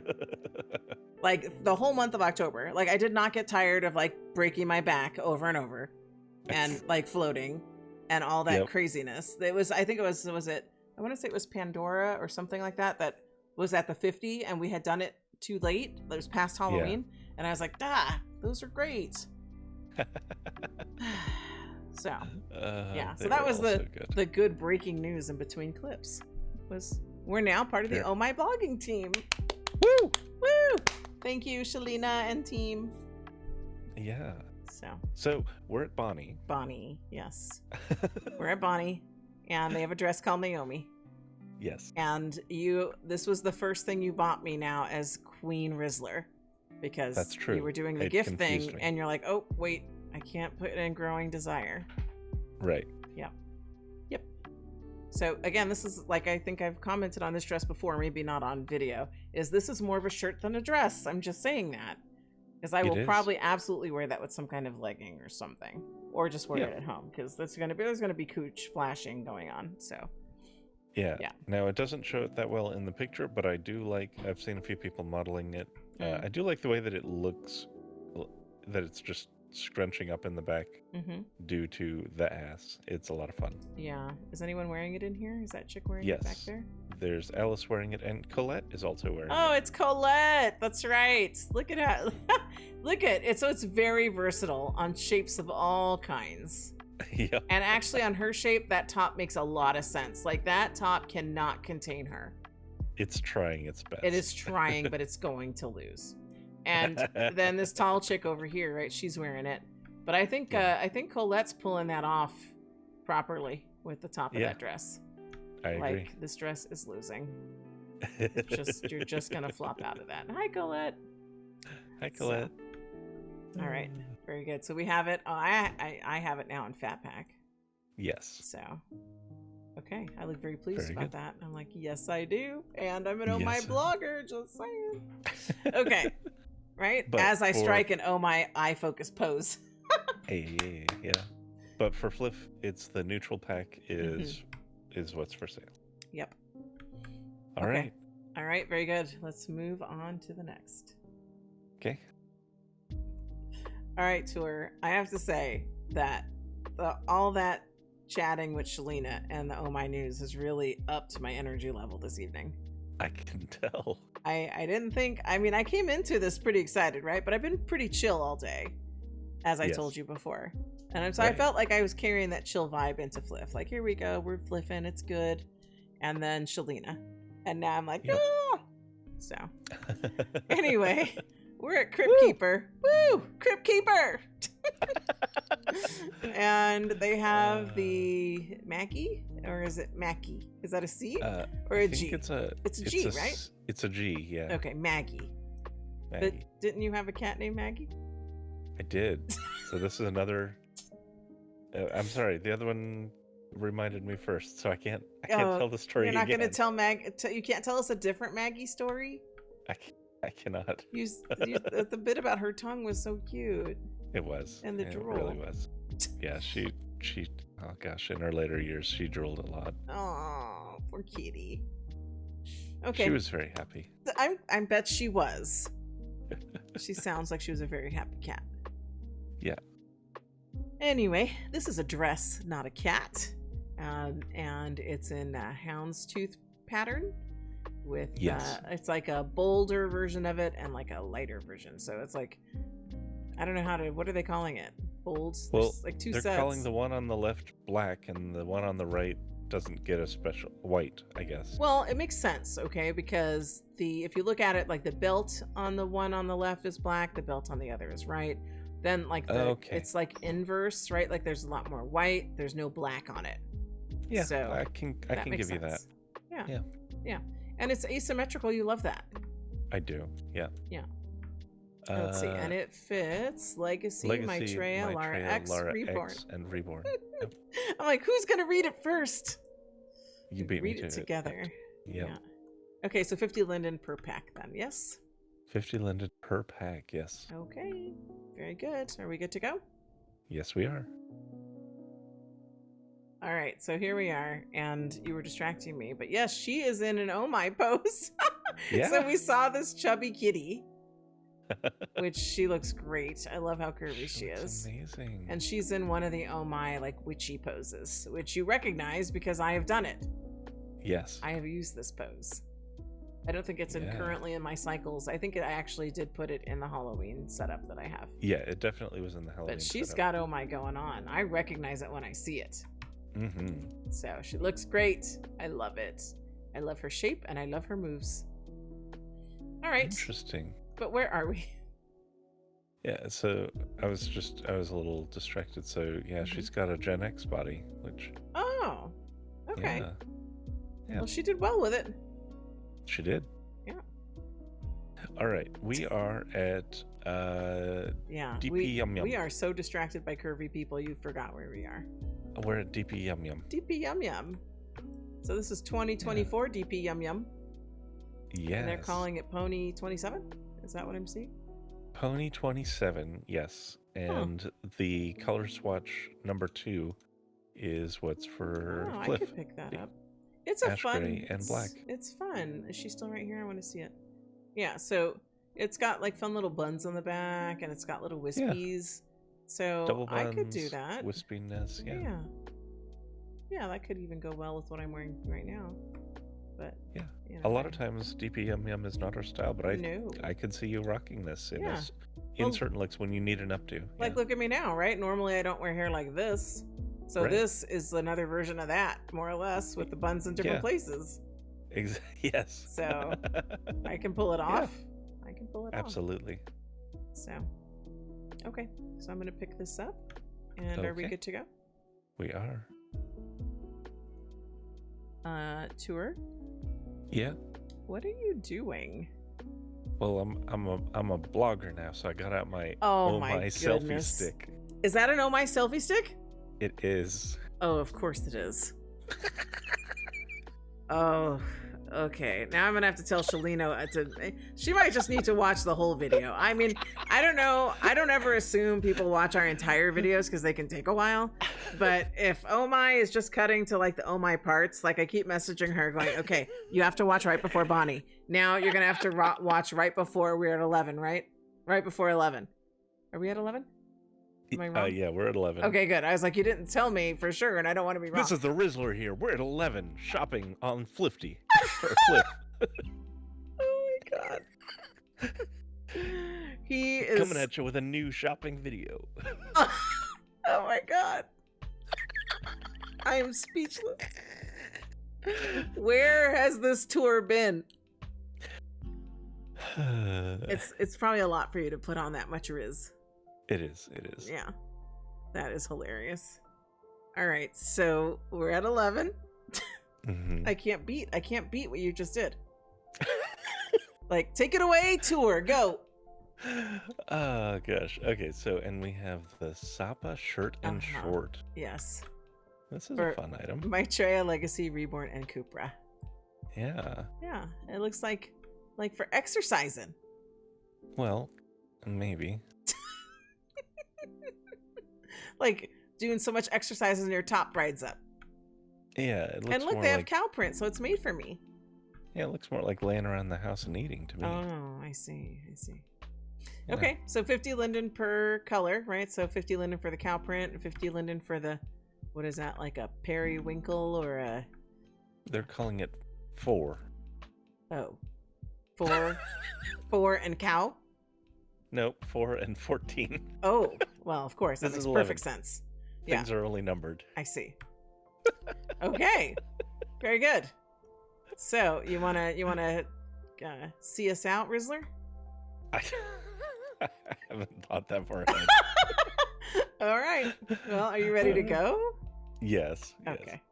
The whole month of October. I did not get tired of breaking my back over and over and floating and all that craziness. I think it was I want to say it was Pandora or something like that was at the 50, and we had done it too late. It was past Halloween, and I was those are great. So so that was the good breaking news in between clips. We're now part of the OMY blogging team. Woo! Thank you, Shalina and team. Yeah. So we're at Bonnie. Bonnie, yes. We're at Bonnie, and they have a dress called Naomi. Yes. And this was the first thing you bought me now as queen.rizzler, because that's true. You were doing the gift thing, and you're oh, wait, I can't put it in growing desire. Right. Yep. So again, this is I think I've commented on this dress before, maybe not on video, this is more of a shirt than a dress. I'm just saying that. Because I will probably absolutely wear that with some kind of legging or something, or just wear it at home, because there's gonna be cooch flashing going on. So yeah. Now it doesn't show it that well in the picture, but I do I've seen a few people modeling it. I do like the way that it looks, that it's just scrunching up in the back due to the ass. It's a lot of fun. Yeah. Is anyone wearing it in here? Is that chick wearing it back there? There's Alice wearing it, and Colette is also wearing it. Oh, it's Colette. That's right. Look at how. Look at it. So it's very versatile on shapes of all kinds. Yep. And actually on her shape, that top makes a lot of sense. Like that top cannot contain her. It's trying its best. It is trying, but it's going to lose. And then this tall chick over here, right? She's wearing it. But I think Colette's pulling that off properly with the top of that dress. I agree. Like this dress is losing. You're just gonna flop out of that. Hi, Colette. Hi, Colette. So, all right, very good. So we have it. Oh, I have it now in Fat Pack. Yes. So, okay, I look very pleased about that. I'm like, yes, I do, and I'm an OMY blogger. Just saying. Okay, right. But as I strike an OMY eye focus pose. Hey, yeah. But for FLF, it's the neutral pack is what's for sale. Yep. All right. All right, very good. Let's move on to the next. Okay. All right, Tour. I have to say that all that chatting with Shalina and the OMY News has really upped my energy level this evening. I can tell. I didn't think, I mean, I came into this pretty excited, right? But I've been pretty chill all day, as I told you before. And so I felt like I was carrying that chill vibe into FLF. Like, here we go, we're fliffing, it's good. And then Shalina. And now I'm like, ah! So, anyway, we're at Crypt Keeper. Woo! Crypt Keeper! And they have the Mackie? Or is it Mackie? Is that a C? Or a G? It's a G, right? It's a G, yeah. Okay, Maggie. But didn't you have a cat named Maggie? I did. So this is another... I'm sorry, the other one reminded me first, so I can't tell the story again. You're not going to tell you can't tell us a different Maggie story? I cannot. The bit about her tongue was so cute. It was. And the drool. It really was. Yeah, she oh gosh, in her later years she drooled a lot. Oh, poor kitty. Okay. She was very happy. I bet she was. She sounds like she was a very happy cat. Yeah. Anyway, this is a dress, not a cat. And it's in a houndstooth pattern with it's like a bolder version of it and like a lighter version. So it's like, I don't know what are they calling it? Bold? Well, there's like two they're sets. calling the one on the left black and the one on the right doesn't get a special white, I guess. Well, it makes sense, okay, because if you look at it, like the belt on the one on the left is black, the belt on the other is right. Then like it's like inverse, right? Like there's a lot more white, there's no black on it. Yeah, so I can give you that. Yeah. And it's asymmetrical, you love that. I do. Yeah. Let's see, and it fits Legacy, Maitreya, Lara X, Reborn. X, and Reborn. Yep. I'm like, who's gonna read it first? You beat me to it. Read it together. Yeah. Okay, so 50 Linden per pack then, yes? 50 Linden per pack, yes. Okay, very good. Are we good to go? Yes, we are. All right, so here we are, and you were distracting me, but yes, she is in an OMY pose. Yeah. So we saw this chubby kitty, which she looks great. I love how curvy she is. Amazing. And she's in one of the OMY like witchy poses, which you recognize because I have done it. Yes. I have used this pose. I don't think it's currently in my cycles. I think I actually did put it in the Halloween setup that I have. Yeah, it definitely was in the Halloween But she's got OMY going on. I recognize it when I see it. Mm-hmm. So she looks great. I love it. I love her shape and I love her moves. All right. Interesting. But where are we? Yeah, so I was a little distracted. So yeah, she's got a Gen X body, which... Oh, okay. Yeah. Well, she did well with it. She did. Yeah. All right, we are at DP YumYum. We are so distracted by curvy people, you forgot where we are. We're at DP YumYum. DP YumYum. So this is 2024 DP YumYum. Yes. And they're calling it Pony 27? Is that what I'm seeing? Pony 27, yes. And the color swatch number 2 is what's for FLF. I could pick that up. It's a ash fun gray and black. It's fun. Is she still right here? I want to see it. Yeah, so it's got like fun little buns on the back and it's got little wispies. So double buns, I could do that. Wispiness, yeah. Yeah, that could even go well with what I'm wearing right now. But yeah, a lot of times DP YumYum is not our style, but I could see you rocking this in certain looks when you need an updo. Like, look at me now, right? Normally I don't wear hair like this. So this is another version of that, more or less, with the buns in different places. Yes. So I can pull it off. I can pull it off. Absolutely. So, okay. So I'm going to pick this up. And are we good to go? We are. Tour? Yeah. What are you doing? Well, I'm a blogger now, so I got out my my selfie stick. Is that an OMY selfie stick? It is. Oh, of course it is. Oh, okay. Now I'm gonna have to tell Shalino she might just need to watch the whole video. I mean, I don't know. I don't ever assume people watch our entire videos because they can take a while. But if OMY is just cutting to like the OMY parts, like I keep messaging her going, okay, you have to watch right before Bonnie. Now you're gonna have to watch right before we're at 11, right? Right before 11. Are we at 11? Am I wrong? Yeah, we're at 11. Okay, good. I was like, you didn't tell me for sure, and I don't want to be wrong. This is the Rizzler here. We're at 11, shopping on Flifty. Or Flip. Oh my god. He is coming at you with a new shopping video. Oh my god. I am speechless. Where has this tour been? It's probably a lot for you to put on that much Riz. It is. Yeah. That is hilarious. All right, so we're at 11. Mm-hmm. I can't beat what you just did. Like, take it away, tour, go. Oh gosh. Okay, so and we have the Sapa shirt and short. Yes. This is a fun item. Maitreya, Legacy, Reborn, and Kupra. Yeah. Yeah. It looks like for exercising. Well, maybe. Like doing so much exercise and your top rides up. Yeah, it looks and look, more they have cow print, so it's made for me. Yeah, it looks more like laying around the house and eating to me. Oh, I see. Yeah. Okay, so 50 linden per color, right? So 50 linden for the cow print, and 50 linden for the, what is that, like a periwinkle or a... They're calling it 4. Oh. 4 and cow? Nope, 4 and 14. Oh, well, of course, that This makes is perfect sense. Things are only numbered. I see. Okay, very good. So you wanna see us out, Rizzler? I haven't thought that far ahead. All right. Well, are you ready to go? Yes. Okay.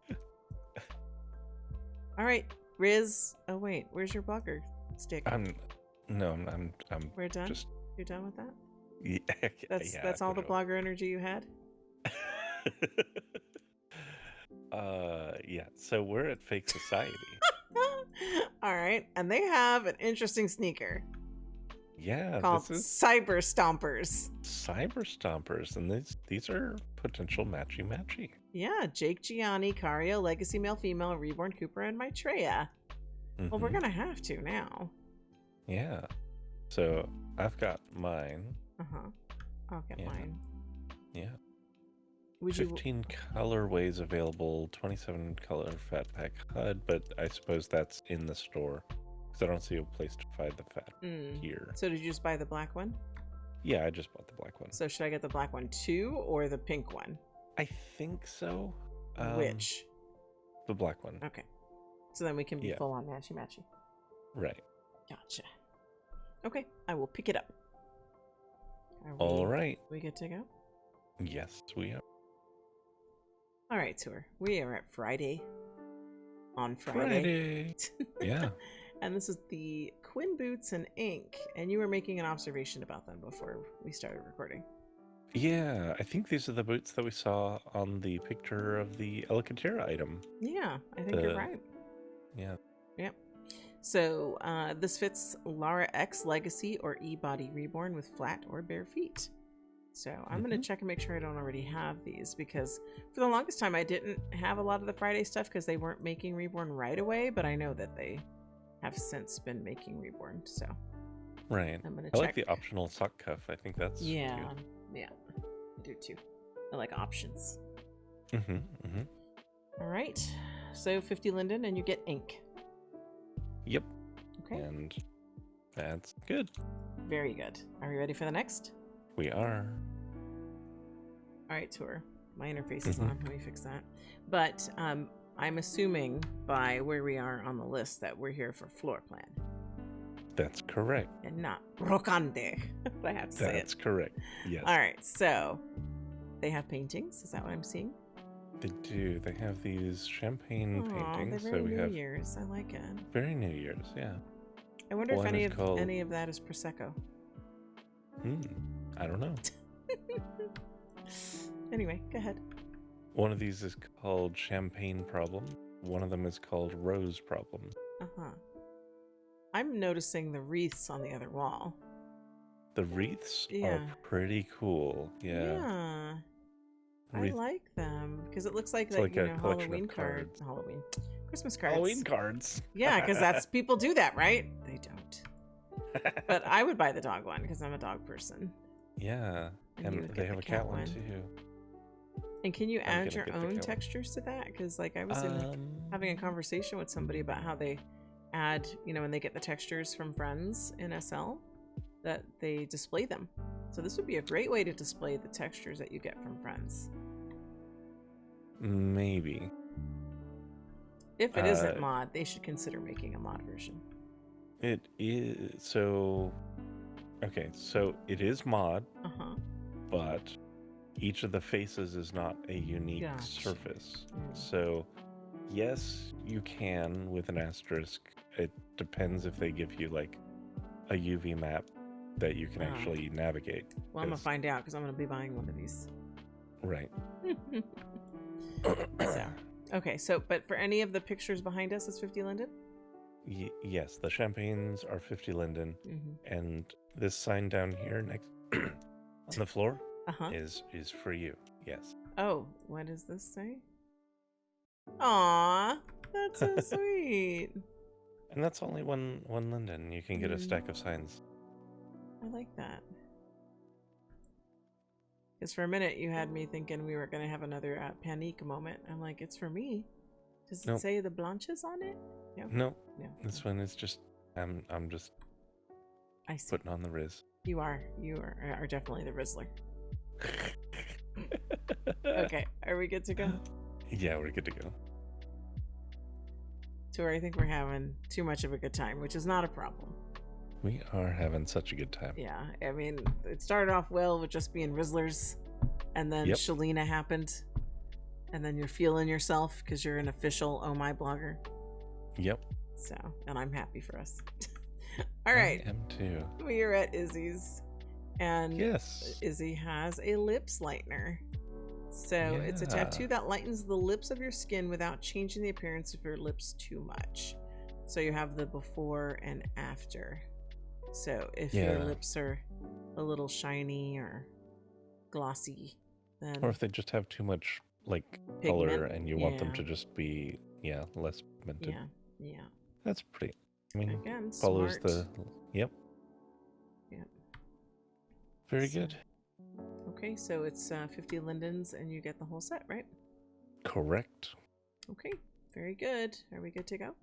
All right, Riz. Oh wait, where's your blogger stick? I'm. We're done. You're done with that? Yeah. That's all the blogger energy you had? Yeah. So we're at Fake Society. All right, and they have an interesting sneaker. Yeah, called Cyber Stompers. Cyber Stompers, and these are potential matchy. Yeah, Jake, Gianni, Cario, Legacy, Male, Female, Reborn, Cooper, and Maitreya. Mm-hmm. Well, we're gonna have to now. Yeah. So I've got mine. I'll get mine. Yeah. 15 colorways available, 27 color fat pack HUD, but I suppose that's in the store because I don't see a place to find the fat here. So did you just buy the black one? Yeah, I just bought the black one. So should I get the black one too, or the pink one? I think so. Which? The black one. Okay. So then we can be full on matchy. Right. Gotcha. Okay, I will pick it up. All right. We good to go? Yes, we are. All right, tour. We are at Friday. On Friday. Yeah. And this is the Quinn boots and ink. And you were making an observation about them before we started recording. Yeah, I think these are the boots that we saw on the picture of the Elicatera item. Yeah, I think you're right. Yeah. Yep. So this fits LaLa X Legacy or E-Body Reborn with flat or bare feet. So I'm going to check and make sure I don't already have these, because for the longest time I didn't have a lot of the Friday stuff because they weren't making Reborn right away, but I know that they have since been making Reborn. So right. I'm going to check. I like the optional sock cuff. I think that's cute. Yeah, I do too. I like options. All right. So 50 linden and you get ink. Yep. Okay. And that's good. Very good. Are we ready for the next? We are. All right, tour. my interface is on. Let me fix that. But I'm assuming by where we are on the list that we're here for floor plan. That's correct. And not brocante. I have to say it. That's correct. Yes. All right. So they have paintings. Is that what I'm seeing? They do. They have these champagne paintings. They're very so we New have Year's. I like it. very New Year's. Yeah. I wonder if One any is of called- any of that is prosecco. I don't know. Anyway, go ahead. One of these is called Champagne Problem. One of them is called Rose Problem. I'm noticing the wreaths on the other wall. The wreaths Yeah. are pretty cool. Yeah. I Wreath- like them because it looks like It's that, like a collection Halloween of cards. Christmas cards. Halloween cards. Yeah, because that's people do that, right? They don't. But I would buy the dog one because I'm a dog person. Yeah. And you And would they get have the a cat cat one one. too. And can you I'm add gonna your get the own cat one. textures to that? Because like I was having a conversation with somebody about how they add, when they get the textures from friends in SL, that they display them. So this would be a great way to display the textures that you get from friends. Maybe. If it isn't mod, they should consider making a mod version. It is so. Okay, so it is mod, but each of the faces is not a unique Gotcha. surface. So, yes, you can with an asterisk. It depends if they give you like a UV map that you can actually navigate. Well, I'm gonna find out because I'm gonna be buying one of these. Right. But for any of the pictures behind us, it's 50 Linden? Yes, the champagnes are 50 Linden, and this sign down here next on the floor is for you. Yes. Oh, what does this say? Aw, that's so sweet. And that's only one Linden. You can get a stack of signs. I like that. Because for a minute you had me thinking we were going to have another panique moment. I'm like, it's for me. Does it say the Blanches on it? No. This one is just I'm just putting on the Riz. You are definitely the Rizzler. Okay, are we good to go? Yeah, we're good to go. Tour, I think we're having too much of a good time, which is not a problem. We are having such a good time. Yeah, I mean, it started off well with just being Rizzlers, and then Shalina happened, and then you're feeling yourself because you're an official OMY blogger. Yep. So, and I'm happy for us. All right. I am too. We are at Izzie's, and yes, Izzie has a lips lightener. So it's a tattoo that lightens the lips of your skin without changing the appearance of your lips too much. So you have the before and after. So if your lips are a little shiny or glossy, then or if they just have too much like pigment, color and you want them to just be less pigmented. Yeah. That's pretty. I mean, again, follows smart. the Yep. Very good. Okay, so it's 50 Lindens and you get the whole set, right? Correct. Okay, very good. Are we good to go?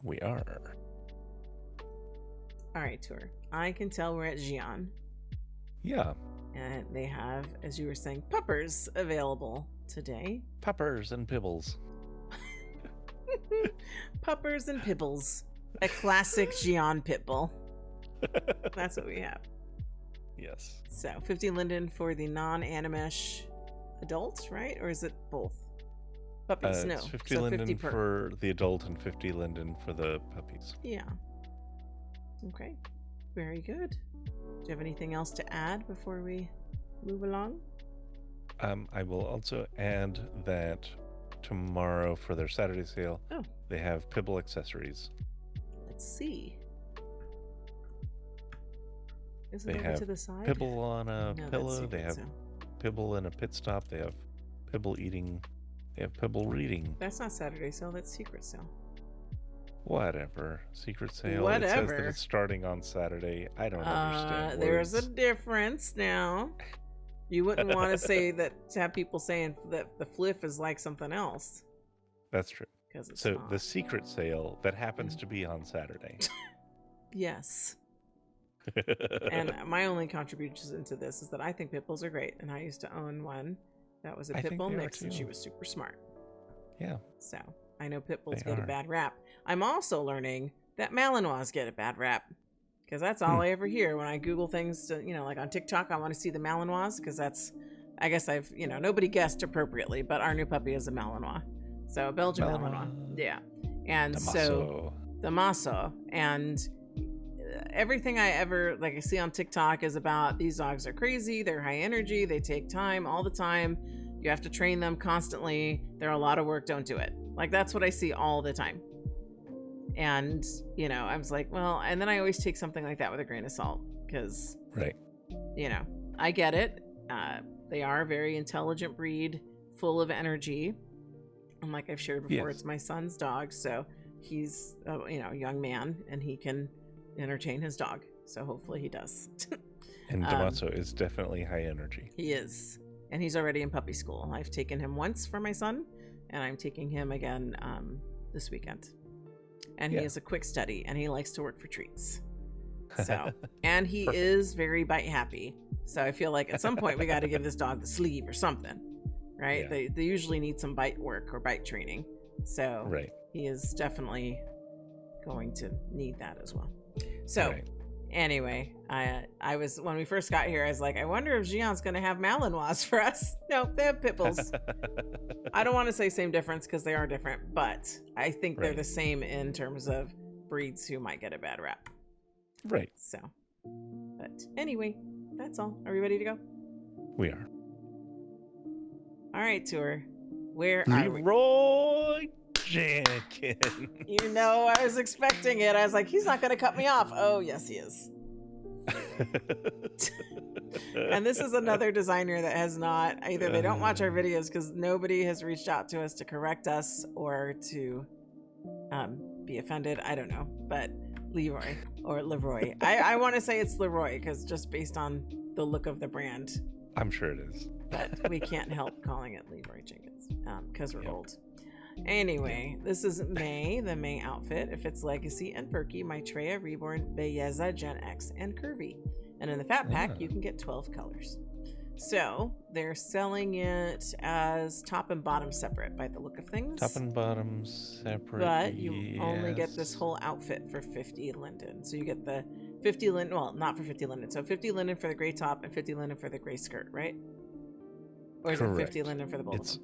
We are. All right, Tour. I can tell we're at Jian. Yeah. And they have, as you were saying, puppers available today. Puppers and pibbles. Puppers and pibbles. A classic Jian pitbull. That's what we have. Yes. So 50 Linden for the non-animesh adults, right? Or is it both? Puppies, no. It's 50 so Linden 50 for the adult and 50 Linden for the puppies. Yeah. Okay. Very good. Do you have anything else to add before we move along? I will also add that tomorrow for their Saturday sale, they have pibble accessories. Let's see. Isn't they it have to the side? Pibble on a pillow. They have so. Pibble in a pit stop. They have Pibble eating. They have Pibble reading. That's not Saturday sale. That's secret sale. Whatever. Secret sale. Whatever. It says that it's starting on Saturday. I don't understand. There's a difference now. You wouldn't want to say that to have people saying that the fliff is like something else. That's true. It's so not. the secret sale that happens to be on Saturday. Yes. And my only contribution into this is that I think pitbulls are great, and I used to own one, That was a pit bull mix, and she was super smart. Yeah. So I know pit bulls get a bad rap. I'm also learning that Malinois get a bad rap, because that's all I ever hear when I Google things. To, like on TikTok, I want to see the Malinois, because that's, I guess nobody guessed appropriately, but our new puppy is a Malinois. So a Belgian Malinois. Yeah. And the Masso. And everything I ever I see on TikTok is about these dogs are crazy, they're high energy, they take time all the time, you have to train them constantly, they're a lot of work, don't do it. That's what I see all the time. And I was like, well, and then I always take something like that with a grain of salt, because I get it. They are a very intelligent breed, full of energy, and like I've shared before, it's my son's dog, so he's a young man and he can entertain his dog, so hopefully he does. And Damaso is definitely high energy. He is, and he's already in puppy school. I've taken him once for my son, and I'm taking him again this weekend. And he is a quick study, and he likes to work for treats. So, and he is very bite happy. So I feel like at some point we got to give this dog the sleeve or something, right? Yeah. They usually need some bite work or bite training. So he is definitely going to need that as well. So anyway, I was, when we first got here, I was like, I wonder if Jian's going to have Malinois for us. No, they have pit bulls. I don't want to say same difference, because they are different, but I think they're the same in terms of breeds who might get a bad rap. Right. So, but anyway, that's all. Are we ready to go? We are. All right, Tour. Where are we? Leroy Jenkins. I was expecting it. I was like, he's not going to cut me off. Oh, yes, he is. And this is another designer that has not, either they don't watch our videos because nobody has reached out to us to correct us or to be offended. I don't know, but Leroy or Leroy. I want to say it's Leroy because just based on the look of the brand. I'm sure it is. But we can't help calling it Leroy Jenkins because we're old. Anyway, this is May, the May outfit. If it's Legacy and Perky, Maitreya, Reborn, Belleza, Gen X, and Curvy. And in the Fat Pack, you can get 12 colors. So they're selling it as top and bottom separate by the look of things. Top and bottom separate. But you only get this whole outfit for 50 Linden. So you get the 50 Linden, well, not for 50 Linden. So 50 Linden for the gray top and 50 Linden for the gray skirt, right? Or is it 50 Linden for the both of them?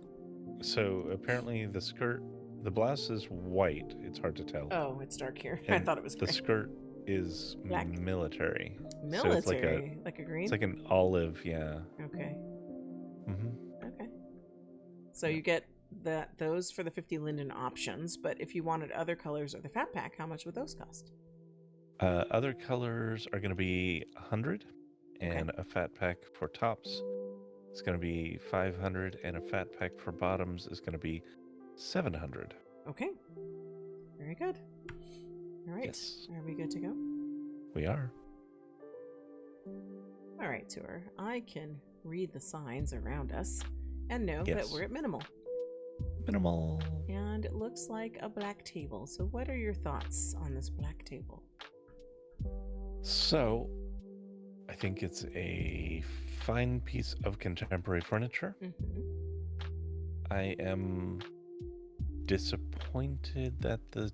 So apparently the skirt, the blouse is white. It's hard to tell. Oh, it's dark here. I thought it was gray. The skirt is black. Military. Military? So like a green? It's like an olive, yeah. Okay. Okay. So you get those for the 50 Linden options, but if you wanted other colors or the Fat Pack, how much would those cost? Other colors are going to be 100, and a Fat Pack for tops is going to be 500, and a Fat Pack for bottoms is going to be 700. Okay. Very good. All right. Yes. Are we good to go? We are. All right, Tour. I can read the signs around us and know that we're at minimal. Minimal. And it looks like a black table. So what are your thoughts on this black table? So, I think it's a fine piece of contemporary furniture. I am disappointed that the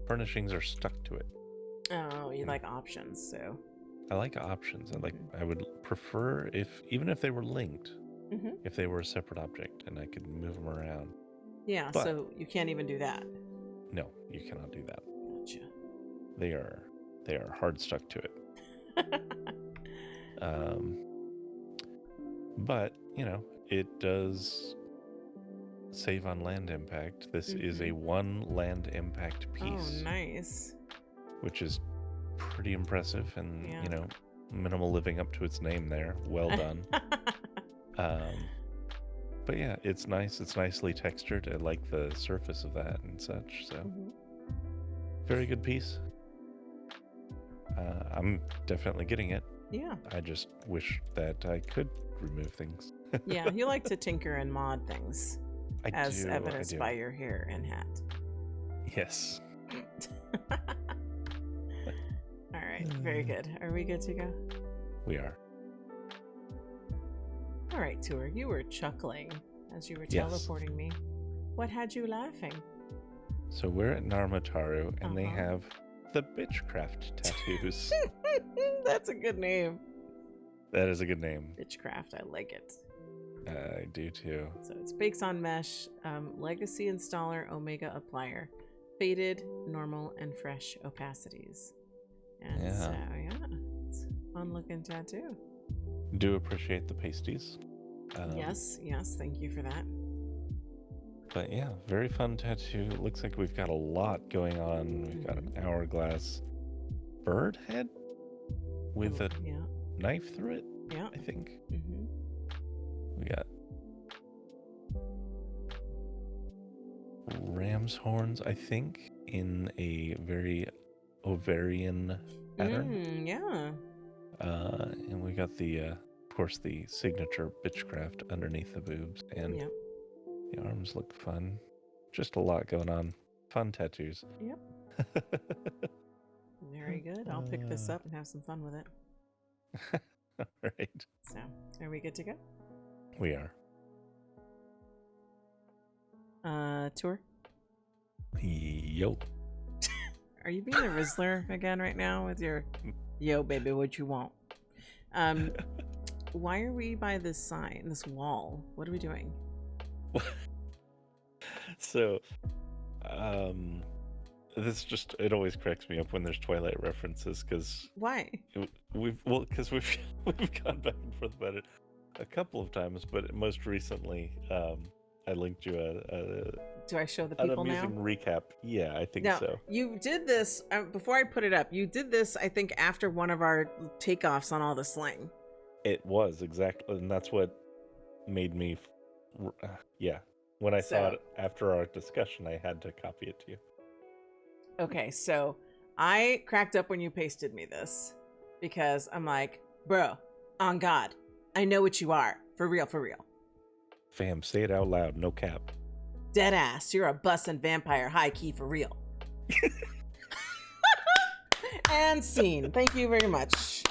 furnishings are stuck to it. Oh, you like options, so. I like options. I would prefer even if they were linked, if they were a separate object and I could move them around. Yeah, but, so you can't even do that. No, you cannot do that. Gotcha. They are hard stuck to it. But it does save on land impact. This is a 1 land impact piece. Oh, nice. Which is pretty impressive, and minimal living up to its name there. Well done. But yeah, it's nice. It's nicely textured. I like the surface of that and such. So very good piece. I'm definitely getting it. Yeah. I just wish that I could remove things. Yeah, you like to tinker and mod things. As evidenced by your hair and hat. Yes. All right, very good. Are we good to go? We are. All right, Tour, you were chuckling as you were Yes. teleporting me. What had you laughing? So we're at Nar Mattaru, and they have the Bitchcraft tattoos. That's a good name. That is a good name. Bitchcraft, I like it. I do too. So it's Bakes on Mesh, Legacy Installer, Omega Applier, Faded, Normal, and Fresh opacities. And so, yeah, it's a fun looking tattoo. Do appreciate the pasties. Yes, thank you for that. But yeah, very fun tattoo. Looks like we've got a lot going on. We've got an hourglass bird head with a knife through it, I think. We got ram's horns, I think, in a very ovarian pattern. And we got the, of course, the signature Bitchcraft underneath the boobs. And the arms look fun. Just a lot going on. Fun tattoos. Yep. Very good. I'll pick this up and have some fun with it. All right. So, are we good to go? We are. Tour? Yo. Are you being a Rizzler again right now with your yo baby what you want? Why are we by this sign, this wall? What are we doing? So this just, it always cracks me up when there's Twilight references, because why we've gone back and forth about it a couple of times, but most recently I linked you a do I show the people an amusing now? Recap. Yeah, I think No, so. you did this before I put it up. You did this, I think, after one of our takeoffs on all the slang. It was exactly, and that's what made me. When I saw it after our discussion, I had to copy it to you. Okay, so I cracked up when you pasted me this because I'm like, bro, on God, I know what you are. For real, for real. Fam, say it out loud, no cap. Dead ass, you're a bussin' vampire, high key for real. And scene. Thank you very much.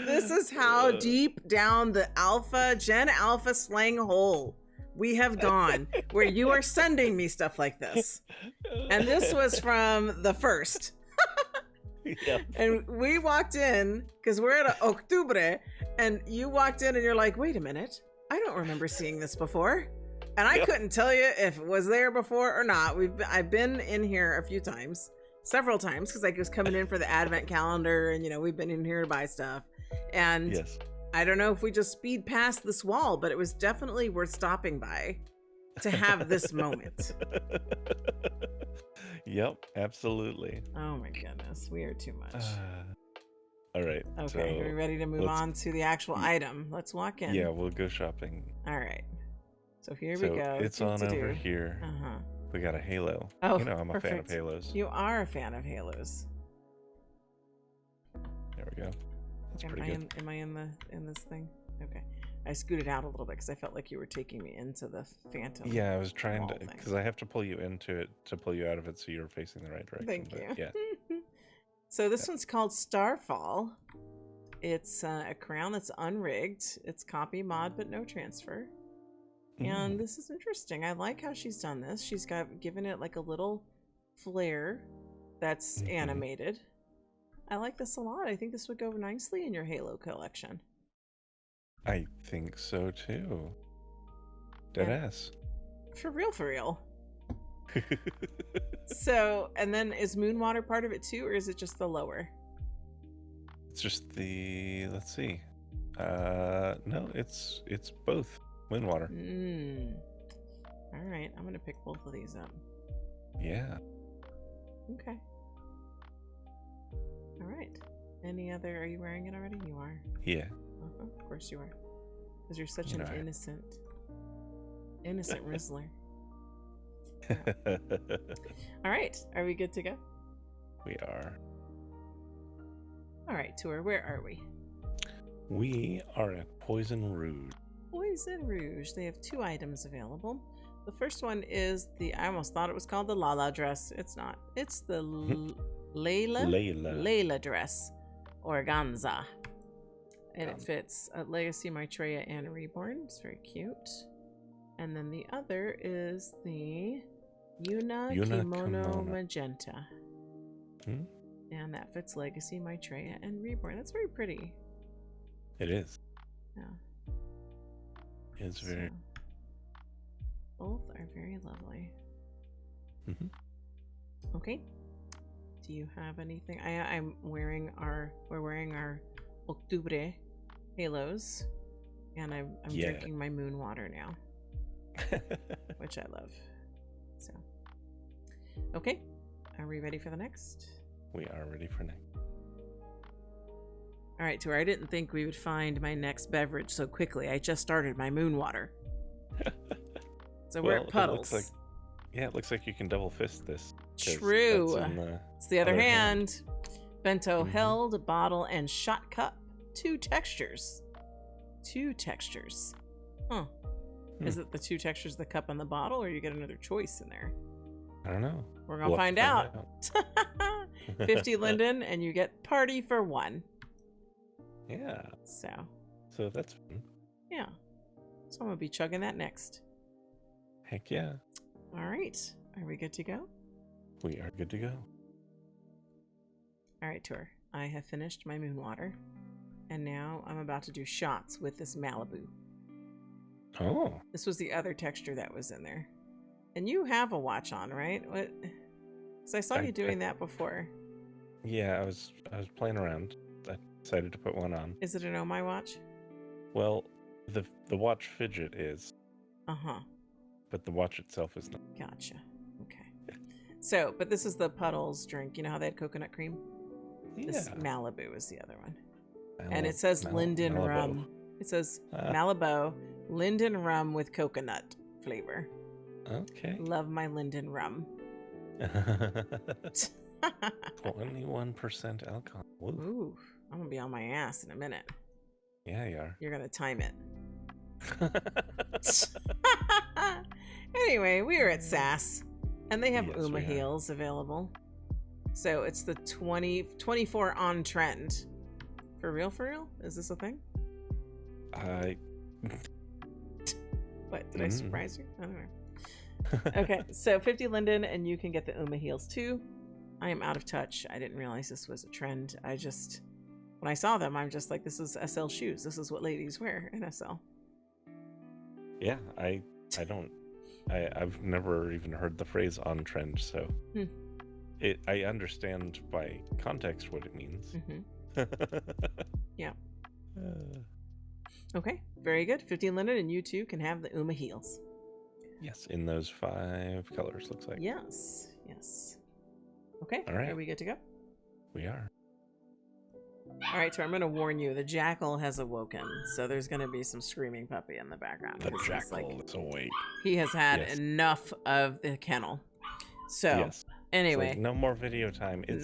This is how deep down the Gen Alpha slang hole we have gone, where you are sending me stuff like this. And this was from the first. Yep. And we walked in, because we're at Octubre, and you walked in and you're like, wait a minute, I don't remember seeing this before. And I couldn't tell you if it was there before or not. I've been in here a few times, several times, because I was coming in for the advent calendar, and we've been in here to buy stuff. And I don't know if we just speed past this wall, but it was definitely worth stopping by to have this moment. Yep, absolutely. Oh my goodness, we are too much. All right. Okay, so are we ready to move on to the actual item? Let's walk in. Yeah, we'll go shopping. All right. So here we go. It's on over here. We got a halo. Oh, I'm a fan of halos. You are a fan of halos. There we go. That's pretty good. Am I in this thing? Okay. I scooted out a little bit because I felt like you were taking me into the phantom. Yeah, I was trying to, because I have to pull you into it to pull you out of it so you're facing the right direction. Thank you. Yeah. So this one's called Starfall. It's a crown that's unrigged. It's copy mod but no transfer. And this is interesting. I like how she's done this. She's given it like a little flare that's animated. I like this a lot. I think this would go nicely in your Halo collection. I think so too. Deadass. For real, for real. So, and then is Moonwater part of it too, or is it just the lower? It's just the, let's see. No, it's both. Moonwater. All right, I'm gonna pick both of these up. Yeah. Okay. All right. Any other? Are you wearing it already? You are. Yeah. Of course you are, because you're such an innocent Rizzler. All right. Are we good to go? We are. All right, Tour. Where are we? We are at Poison Rouge. Poison Rouge. They have 2 items available. The first one is I almost thought it was called the LaLa dress. It's not. It's the Layla dress, organza. And it fits Legacy, Maitreya, and Reborn. It's very cute. And then the other is the Yuna Kimono Magenta. And that fits Legacy, Maitreya, and Reborn. That's very pretty. It is. Yeah. It's very... Both are very lovely. Okay. Do you have anything? We're wearing our Octubre halos, and I'm drinking my moon water now, which I love. So, okay, are we ready for the next? We are ready for next. All right, Tor, I didn't think we would find my next beverage so quickly. I just started my moon water. So we're at Puddles. It looks like you can double fist this. True. It's the other hand. Bento held, bottle, and shot cup. 2 textures. 2 textures. Huh. Is it the 2 textures of the cup and the bottle, or you get another choice in there? I don't know. We're going to find out. 50 Linden, and you get party for 1. Yeah. So that's fun. Yeah. So I'm going to be chugging that next. Heck yeah. All right. Are we good to go? We are good to go. All right, Tor. I have finished my moon water, and now I'm about to do shots with this Malibu. Oh. This was the other texture that was in there. And you have a watch on, right? What? Because I saw you doing that before. Yeah, I was playing around. I decided to put one on. Is it an OMY watch? Well, the watch fidget is. Uh-huh. But the watch itself is not. Gotcha. Okay. So, but this is the Puddles drink. You know how they had coconut cream? Yeah. This Malibu is the other one. And it says Linden rum. It says Malibu, Linden rum with coconut flavor. Okay. Love my Linden rum. 21% alcohol. Ooh, I'm going to be on my ass in a minute. Yeah, you are. You're going to time it. Anyway, we are at Sass, and they have UMA heels available. So it's the 24 on trend. For real? Is this a thing? What, did I surprise you? I don't know. Okay, so 50 Linden, and you can get the UMA heels too. I am out of touch. I didn't realize this was a trend. When I saw them, I'm just like, this is SL shoes. This is what ladies wear in SL. Yeah, I've never even heard the phrase on trend, so I understand by context what it means. Yeah. Okay, very good. 50 Linden, and you too can have the UMA heels. Yes, in those 5 colors, looks like. Yes. Okay, all right. Are we good to go? We are. All right, so I'm going to warn you, the jackal has awoken, so there's going to be some screaming puppy in the background. The jackal is awake. He has had enough of the kennel. So, anyway. Like, no more video time. It's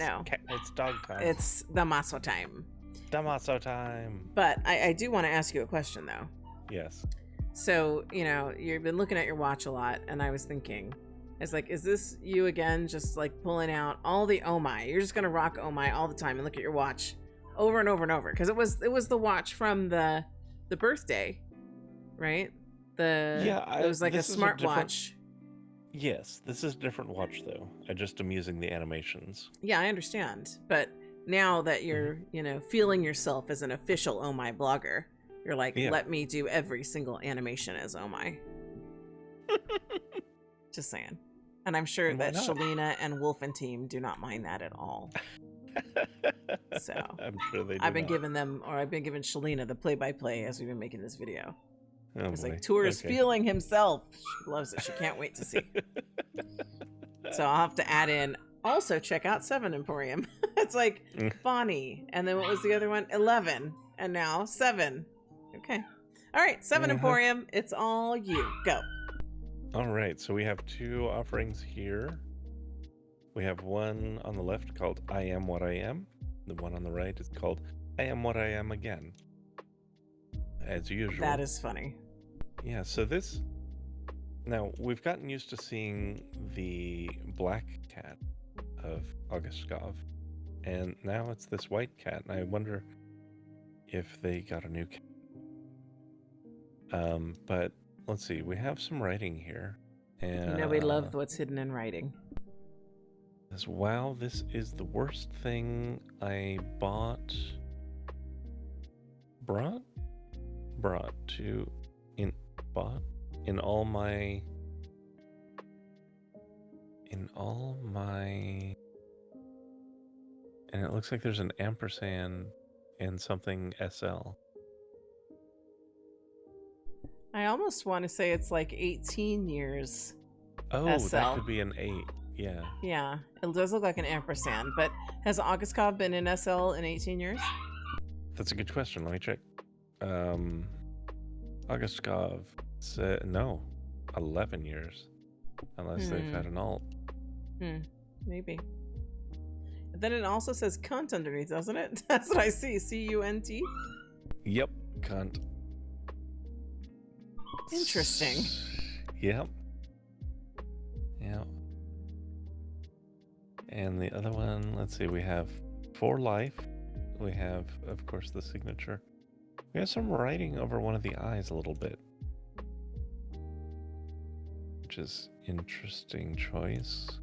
dog time. It's Damaso time. Damaso time. But I do want to ask you a question, though. Yes. So, you've been looking at your watch a lot, and I was thinking, it's like, is this you again, just like pulling out all the OMY? You're just going to rock OMY all the time and look at your watch over and over and over, because it was the watch from the birthday, right? It was like a smartwatch. Yes, this is a different watch though. I just am using the animations. Yeah, I understand, but now that you're feeling yourself as an official OMY blogger, you're like, let me do every single animation as OMY. Just saying. And I'm sure that Shalina and Wolf and team do not mind that at all. So I'm sure they do. I've been giving Shalina the play-by-play as we've been making this video. It's like Tour is feeling himself. She loves it. She can't wait to see. So I'll have to add in, also check out 7 Emporium. It's like Bonnie. And then what was the other one? 11. And now 7. Okay. All right. 7 Emporium. It's all you. Go. All right. So we have 2 offerings here. We have one on the left called I Am What I Am. The one on the right is called I Am What I Am Again. As usual. That is funny. Yeah, so this... Now, we've gotten used to seeing the black cat of August Skov, and now it's this white cat, and I wonder if they got a new but let's see, we have some writing here. And you know we love what's hidden in writing. Wow, this is the worst thing I brought in all my and it looks like there's an ampersand and something SL. I almost want to say it's like 18 years. Oh, SL. That could be an 8. Yeah. Yeah, it does look like an ampersand, but has Augustkov been in SL in 18 years? That's a good question. Let me check. Augustkov said no, 11 years, unless they've had an alt. Maybe. But then it also says cunt underneath, doesn't it? That's what I see. CUNT. Yep, cunt. Interesting. Yep. And the other one, let's see, we have For Life. We have, of course, the signature. We have some writing over one of the eyes a little bit, which is interesting choice.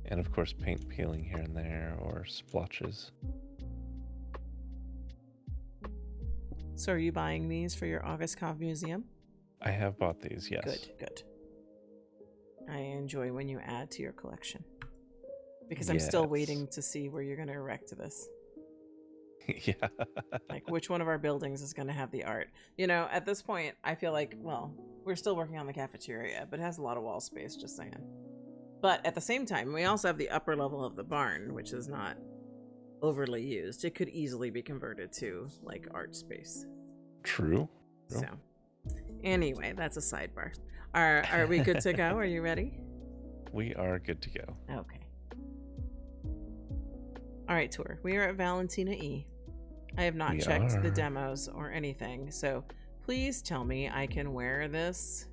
And of course, paint peeling here and there, or splotches. So are you buying these for your Augustkov museum? I have bought these, yes. Good. I enjoy when you add to your collection. Because I'm still waiting to see where you're going to erect this. Yeah. Like, which one of our buildings is going to have the art? You know, at this point, I feel like, well, we're still working on the cafeteria, but it has a lot of wall space, just saying. But at the same time, we also have the upper level of the barn, which is not overly used. It could easily be converted to, like, art space. True. So, anyway, that's a sidebar. Are we good to go? Are you ready? We are good to go. Okay. All right, tour. We are at Valentina E. I have not checked the demos or anything, so please tell me I can wear this.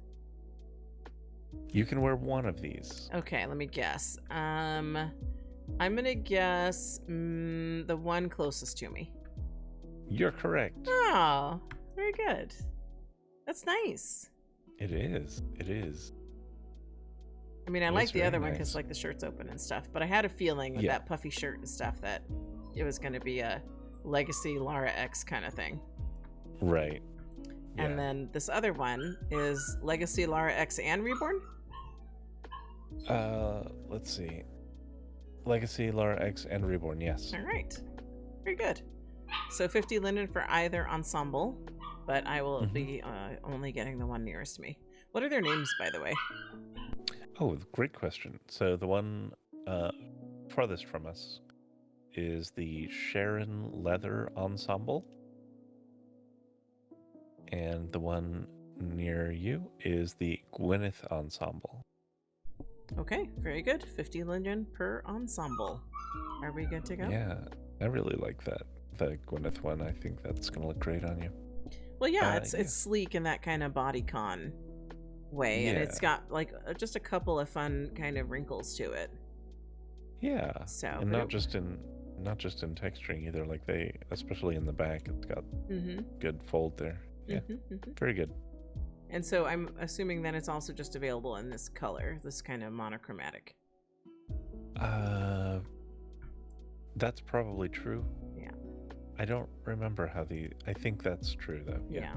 You can wear one of these. Okay, let me guess. I'm gonna guess the one closest to me. You're correct. Oh, very good. That's nice. It is. I mean, I like the other one because, like, the shirt's open and stuff, but I had a feeling with that puffy shirt and stuff that it was going to be a Legacy LaLa X kind of thing. Right. Yeah. And then this other one is Legacy LaLa X and Reborn? Let's see. Legacy LaLa X and Reborn, yes. All right. Very good. So 50 Linden for either ensemble, but I will be only getting the one nearest me. What are their names, by the way? Oh, great question. So the one farthest from us is the Sharon Leather Ensemble. And the one near you is the Gwyneth Ensemble. Okay, very good. 50 Linden per ensemble. Are we good to go? Yeah, I really like that. The Gwyneth one, I think that's going to look great on you. Well, yeah, it's sleek in that kind of bodycon way, and it's got like just a couple of fun kind of wrinkles to it. Yeah. So, and not just in texturing either. Like especially in the back, it's got good fold there. Yeah, very good. And so I'm assuming then it's also just available in this color, this kind of monochromatic. That's probably true. Yeah. I don't remember how I think that's true though. Yeah.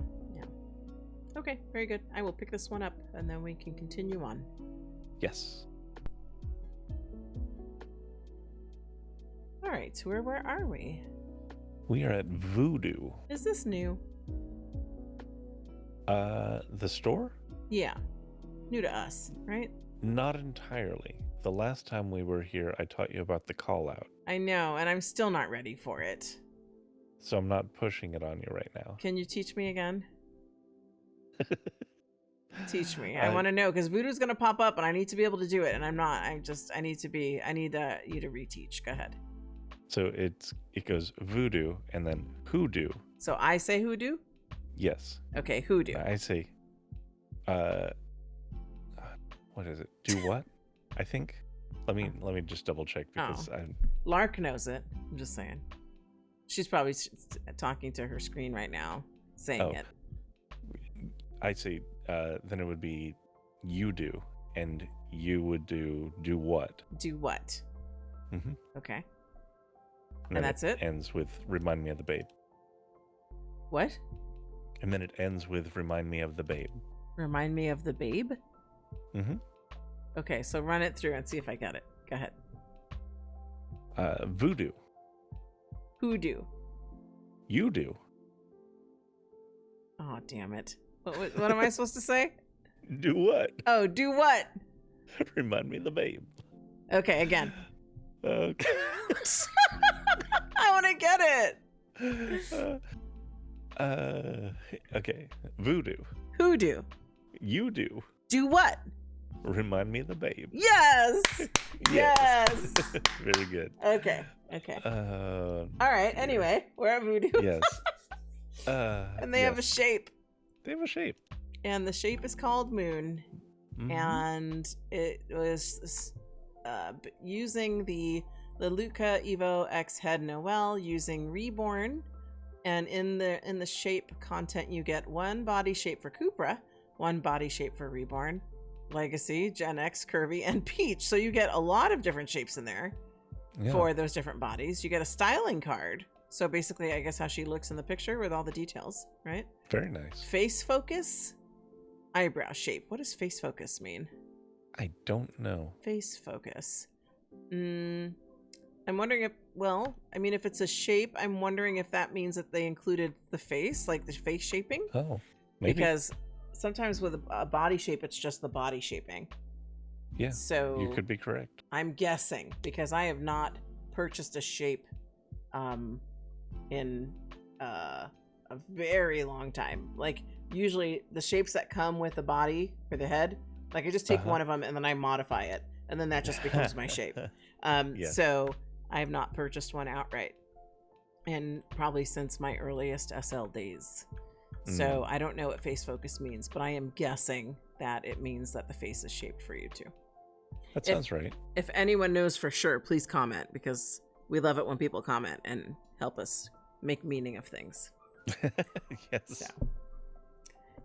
Okay, very good. I will pick this one up and then we can continue on. Yes. All right, tour, where are we? We are at Voodoo. Is this new? The store? Yeah. New to us, right? Not entirely. The last time we were here, I taught you about the call out. I know, and I'm still not ready for it. So I'm not pushing it on you right now. Can you teach me again? Teach me. I want to know, because Voodoo's going to pop up and I need to be able to do it, and I'm not. I need you to reteach. Go ahead. So it goes Voodoo and then Hoodoo. So I say Hoodoo? Yes. Okay, Hoodoo. I say, what is it? Do what? I think. Let me just double check because Lark knows it. I'm just saying. She's probably talking to her screen right now, saying it. I see. Then it would be you do, and you would do what? Do what? Mm-hmm. Okay. And that's it? Ends with remind me of the babe. What? And then it ends with remind me of the babe. Remind me of the babe? Mm-hmm. Okay, so run it through and see if I got it. Go ahead. Voodoo. Hoodoo. You do. Oh, damn it. What am I supposed to say? Do what? Oh, do what? Remind me of the babe. Okay, again. Okay. I want to get it. Okay. Voodoo. Hoodoo. You do. Do what? Remind me of the babe. Yes. Yes. Very good. Okay. All right. Anyway, we're at Voodoo. Yes. And they have a shape. They have a shape. And the shape is called Moon. Mm-hmm. And it was using the Luca Evo X Head Noel, using Reborn. And in the shape content, you get one body shape for Cupra, one body shape for Reborn, Legacy, Gen X, Curvy, and Peach. So you get a lot of different shapes in there for those different bodies. You get a styling card. So basically, I guess how she looks in the picture with all the details, right? Very nice. Face focus, eyebrow shape. What does face focus mean? I don't know. Face focus. I'm wondering if, if it's a shape, I'm wondering if that means that they included the face, like the face shaping. Oh, maybe. Because sometimes with a body shape, it's just the body shaping. Yeah, so you could be correct. I'm guessing, because I have not purchased a shape in a very long time. Like, usually the shapes that come with the body or the head, like I just take one of them and then I modify it, and then that just becomes my shape. So I have not purchased one outright, and probably since my earliest SL days. So I don't know what face focus means, but I am guessing that it means that the face is shaped for you too. That sounds right. If anyone knows for sure, please comment, because we love it when people comment and help us make meaning of things. Yes. So,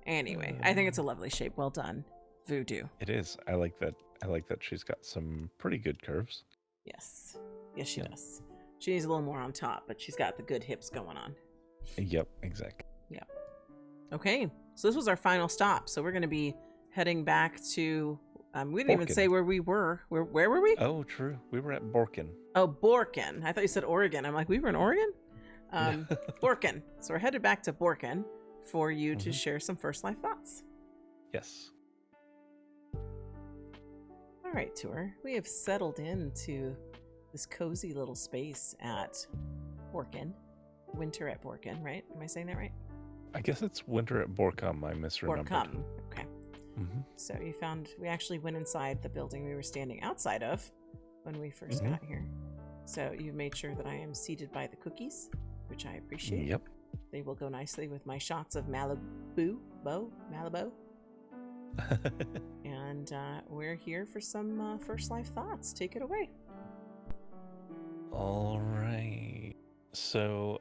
anyway, I think it's a lovely shape. Well done, Voodoo. It is. I like that. I like that she's got some pretty good curves. Yes. Yes, she does. She needs a little more on top, but she's got the good hips going on. Yep, exactly. Yep. Okay, so this was our final stop. So we're going to be heading back to... we didn't even say where we were. Where were we? Oh, true. We were at Borken. Oh, Borken. I thought you said Oregon. I'm like, we were in Oregon? Borken. So we're headed back to Borken for you to share some first life thoughts. Yes. All right, tour. We have settled into this cozy little space at Borken. Winter at Borken, right? Am I saying that right? I guess it's winter at Borkum. I misremembered. Borkum. Okay. So we actually went inside the building we were standing outside of when we first got here. So you made sure that I am seated by the cookies, which I appreciate. Yep. They will go nicely with my shots of Malibu. And we're here for some first life thoughts. Take it away. All right. So,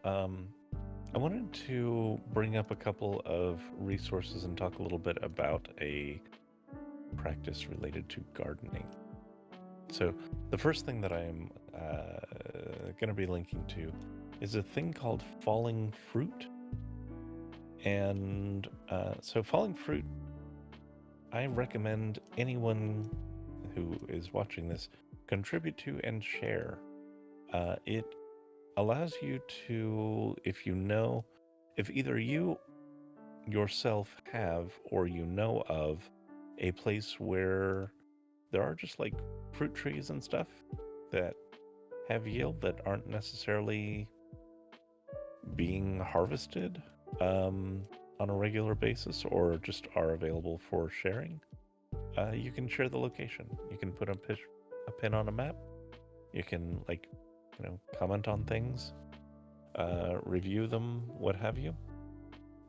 I wanted to bring up a couple of resources and talk a little bit about a practice related to gardening. So the first thing that I'm going to be linking to is a thing called falling fruit. And so falling fruit, I recommend anyone who is watching this contribute to and share. It allows you to, if either you yourself have or you know of a place where there are just like fruit trees and stuff that have yield that aren't necessarily being harvested on a regular basis or just are available for sharing, you can share the location. You can put a pin on a map. You can comment on things, review them, what have you,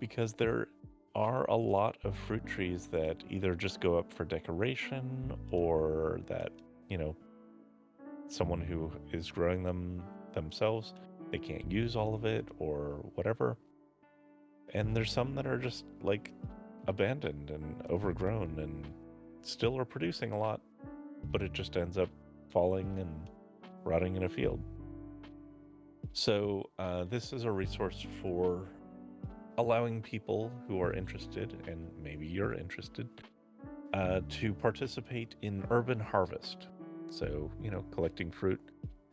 because there are a lot of fruit trees that either just go up for decoration or that, someone who is growing them themselves they can't use all of it or whatever. And there's some that are just like abandoned and overgrown and still are producing a lot, but it just ends up falling and rotting in a field. So this is a resource for allowing people who are interested, and maybe you're interested, to participate in urban harvest. So, collecting fruit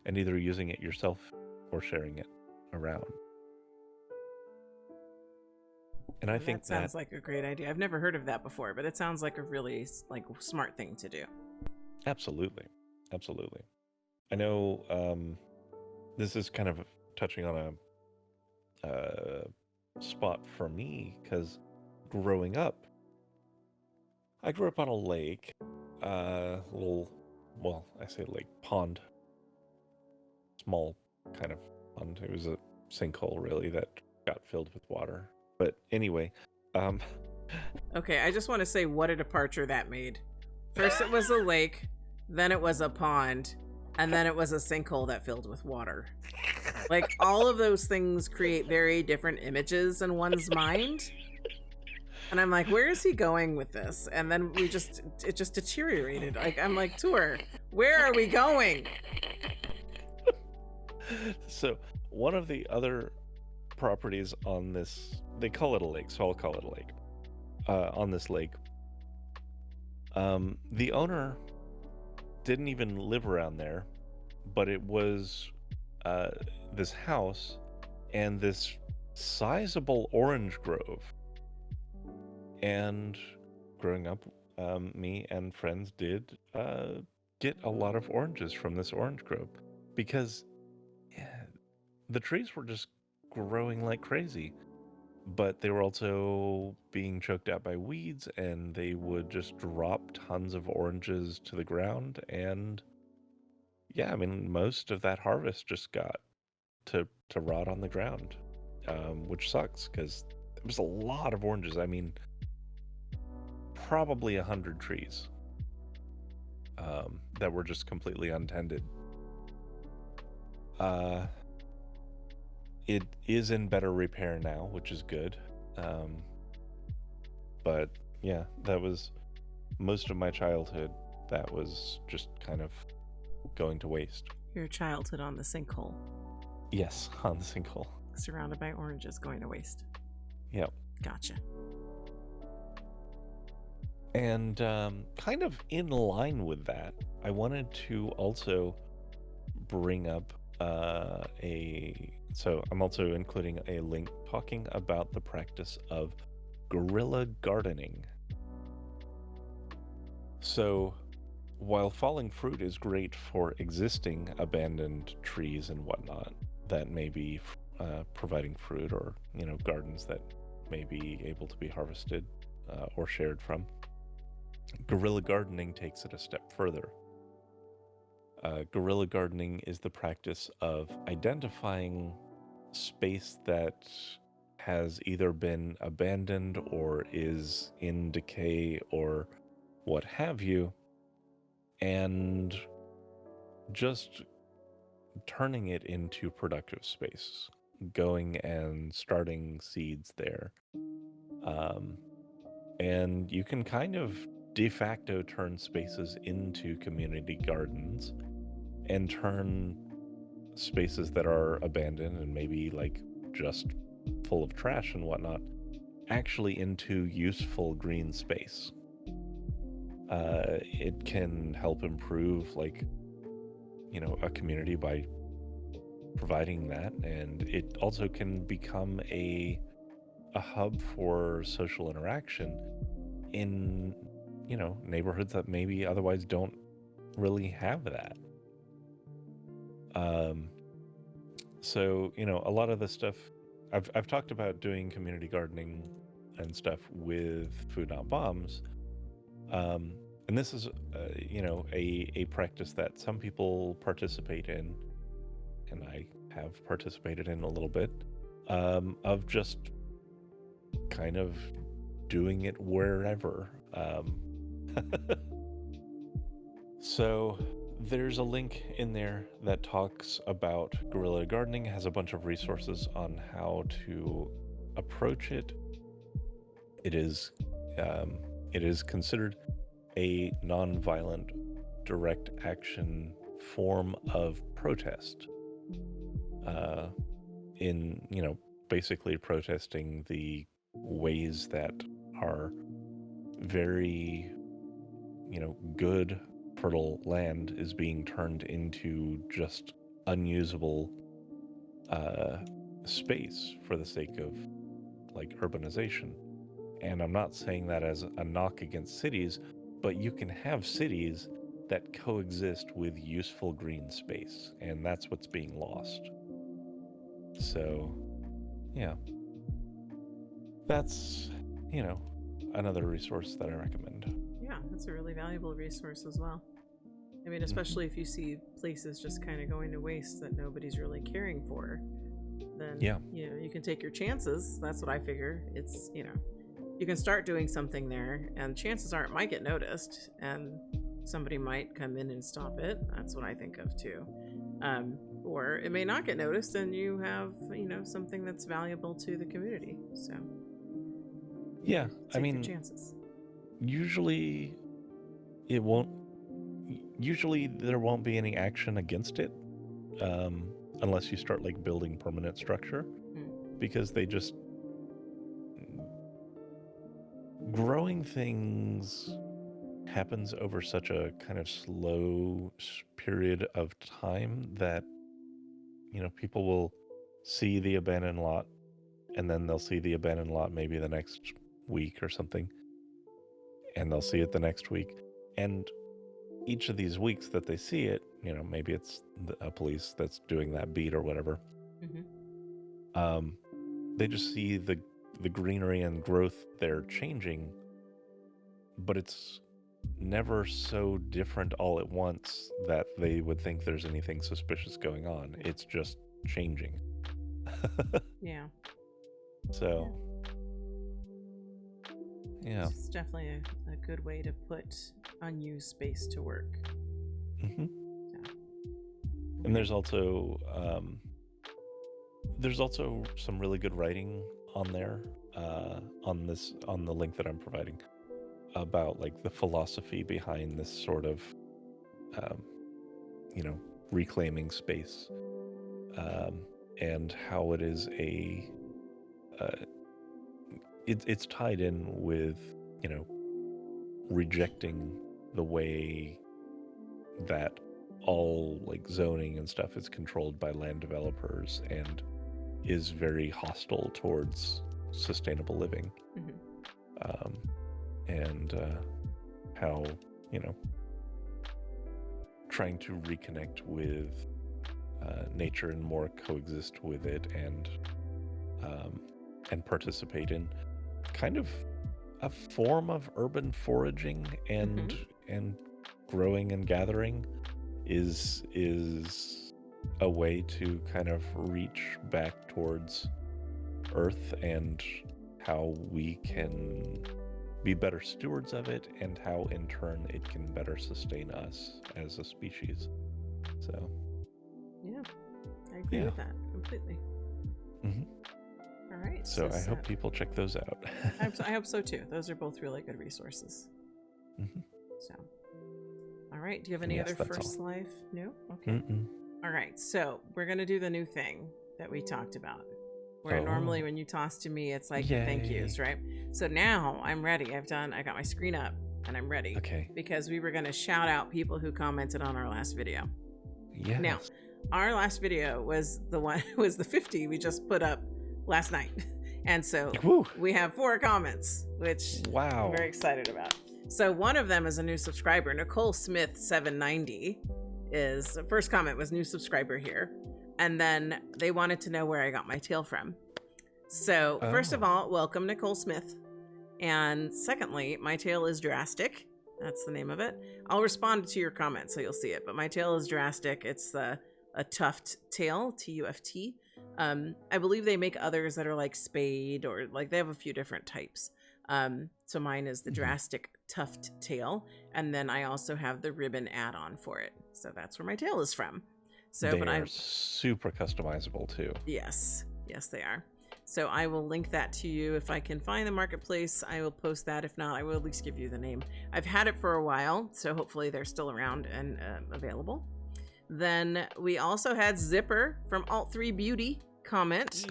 and either using it yourself or sharing it around. And I think that sounds like a great idea. I've never heard of that before, but it sounds like a really smart thing to do. Absolutely. I know this is kind of touching on a spot for me, because growing up, I grew up on a lake, I say lake, pond, small kind of pond. It was a sinkhole, really, that got filled with water. But anyway, okay, I just want to say what a departure that made. First it was a lake, then it was a pond, and then it was a sinkhole that filled with water. Like, all of those things create very different images in one's mind. And I'm like, where is he going with this? And then it just deteriorated. Like, I'm like, Tour, where are we going? So one of the other properties on this, they call it a lake, so I'll call it a lake. On this lake, the owner didn't even live around there, but it was this house and this sizable orange grove. And growing up, me and friends did get a lot of oranges from this orange grove, because the trees were just growing like crazy, but they were also being choked out by weeds, and they would just drop tons of oranges to the ground. And yeah, I mean, most of that harvest just got to rot on the ground, which sucks, because it was a lot of oranges. I mean, probably 100 trees that were just completely untended. It is in better repair now, which is good. But yeah, that was most of my childhood. That was just kind of going to waste. Your childhood on the sinkhole. Yes, on the sinkhole. Surrounded by oranges going to waste. Yep. Gotcha. And kind of in line with that, I wanted to also bring up so I'm also including a link talking about the practice of guerrilla gardening. So while falling fruit is great for existing abandoned trees and whatnot that may be providing fruit, or gardens that may be able to be harvested or shared from, guerrilla gardening takes it a step further. Guerrilla gardening is the practice of identifying space that has either been abandoned or is in decay or what have you, and just turning it into productive space, going and starting seeds there. And you can kind of de facto turn spaces into community gardens, and turn spaces that are abandoned and maybe like just full of trash and whatnot actually into useful green space. It can help improve a community by providing that, and it also can become a hub for social interaction in neighborhoods that maybe otherwise don't really have that. So a lot of the stuff I've talked about doing community gardening and stuff with Food Not Bombs, and this is a practice that some people participate in, and I have participated in a little bit, of just kind of doing it wherever. So there's a link in there that talks about guerrilla gardening, has a bunch of resources on how to approach it. It is considered a non-violent direct action form of protest, in, basically protesting the ways that our very, good fertile land is being turned into just unusable space for the sake of urbanization. And I'm not saying that as a knock against cities, but you can have cities that coexist with useful green space, and that's what's being lost. So, yeah. That's, another resource that I recommend. Yeah, that's a really valuable resource as well. I mean, especially if you see places just kind of going to waste that nobody's really caring for, then, you can take your chances. That's what I figure. It's, you can start doing something there, and chances are it might get noticed, and somebody might come in and stop it. That's what I think of too. Or it may not get noticed, and you have, something that's valuable to the community. So, yeah, take your chances. Usually there won't be any action against it, unless you start building permanent structure, because they just, growing things happens over such a kind of slow period of time that, people will see the abandoned lot, and then they'll see the abandoned lot maybe the next week or something, and they'll see it the next week, and each of these weeks that they see it, maybe it's a police that's doing that beat or whatever, they just see the greenery and growth there changing, but it's never so different all at once that they would think there's anything suspicious going on. It's just changing. Yeah. So, yeah. It's definitely a good way to put unused space to work. Mm-hmm. Yeah. And there's also some really good writing on there, on the link that I'm providing, about the philosophy behind this sort of reclaiming space, and how it is it's tied in with rejecting the way that all zoning and stuff is controlled by land developers and is very hostile towards sustainable living. And how, trying to reconnect with nature and more coexist with it, and participate in kind of a form of urban foraging and growing and gathering is a way to kind of reach back towards Earth, and how we can be better stewards of it, and how in turn it can better sustain us as a species. So, yeah, I agree with that completely. All right. So I hope people check those out. I hope so too. Those are both really good resources. So, all right. Do you have any other First Life? No? Okay. All right. So we're going to do the new thing that we talked about. Where normally when you toss to me, it's like thank yous, right? So now I'm ready. I got my screen up and I'm ready. Okay. Because we were going to shout out people who commented on our last video. Yes. Now, our last video was the 50 we just put up last night. And so we have 4 comments, which I'm very excited about. So one of them is a new subscriber, Nicole Smith 790 is the first comment was new subscriber here. And then they wanted to know where I got my tail from. So first of all, welcome Nicole Smith. And secondly, my tail is drastic. That's the name of it. I'll respond to your comment so you'll see it. But my tail is drastic. It's a tuft tail, T-U-F-T. I believe they make others that are like spade, or they have a few different types. So mine is the drastic tuft tail, and then I also have the ribbon add-on for it. So that's where my tail is from. So, they are super customizable too. Yes, they are. So I will link that to you. If I can find the marketplace, I will post that. If not, I will at least give you the name. I've had it for a while, so hopefully they're still around and available. Then we also had Zipper from Alt3 Beauty comment.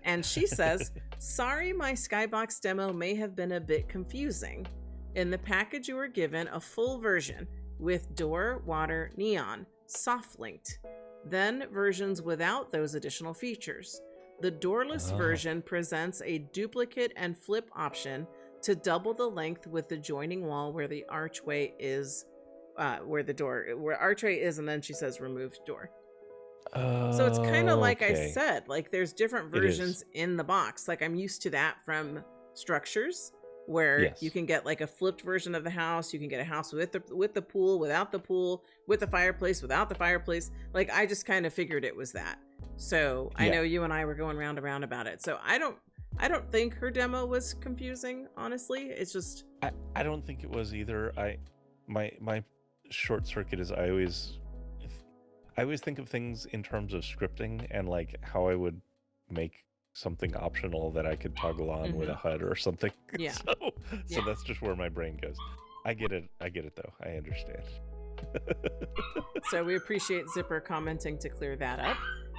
And she says, sorry, my Skybox demo may have been a bit confusing. In the package you were given a full version with door, water, neon, soft linked. Then versions without those additional features. The doorless version presents a duplicate and flip option to double the length with the joining wall where the archway is, where archway is, and then she says remove door. So it's kind of like I said, like there's different versions in the box. Like I'm used to that from structures where you can get like a flipped version of the house. You can get a house with the pool, without the pool, with the fireplace, without the fireplace. Like I just kind of figured it was that. So I know you and I were going round and round about it. So I don't think her demo was confusing, honestly. It's just I don't think it was either. My short circuit is I always think of things in terms of scripting and like how I would make something optional that I could toggle on with a HUD or something. Yeah. So that's just where my brain goes. I get it though. I understand. So we appreciate Zipper commenting to clear that up.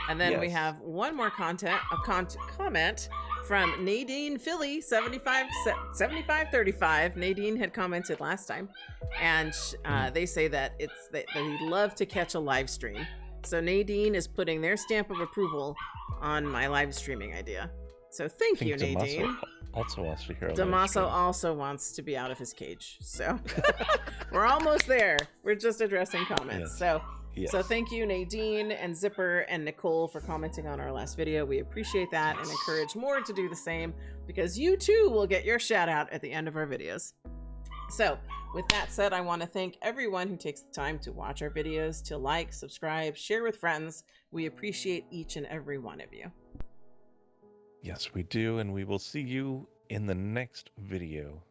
And then we have one more comment from Nadine Philly 7535. Nadine had commented last time, and they say that that he'd love to catch a live stream. So Nadine is putting their stamp of approval on my live streaming idea. So thank you, Nadine. Also wants to hear. Damaso also wants to be out of his cage. So we're almost there. We're just addressing comments. So thank you, Nadine and Zipper and Nicole, for commenting on our last video. We appreciate that and encourage more to do the same, because you too will get your shout out at the end of our videos. So with that said, I want to thank everyone who takes the time to watch our videos, to like, subscribe, share with friends. We appreciate each and every one of you. Yes, we do, and we will see you in the next video.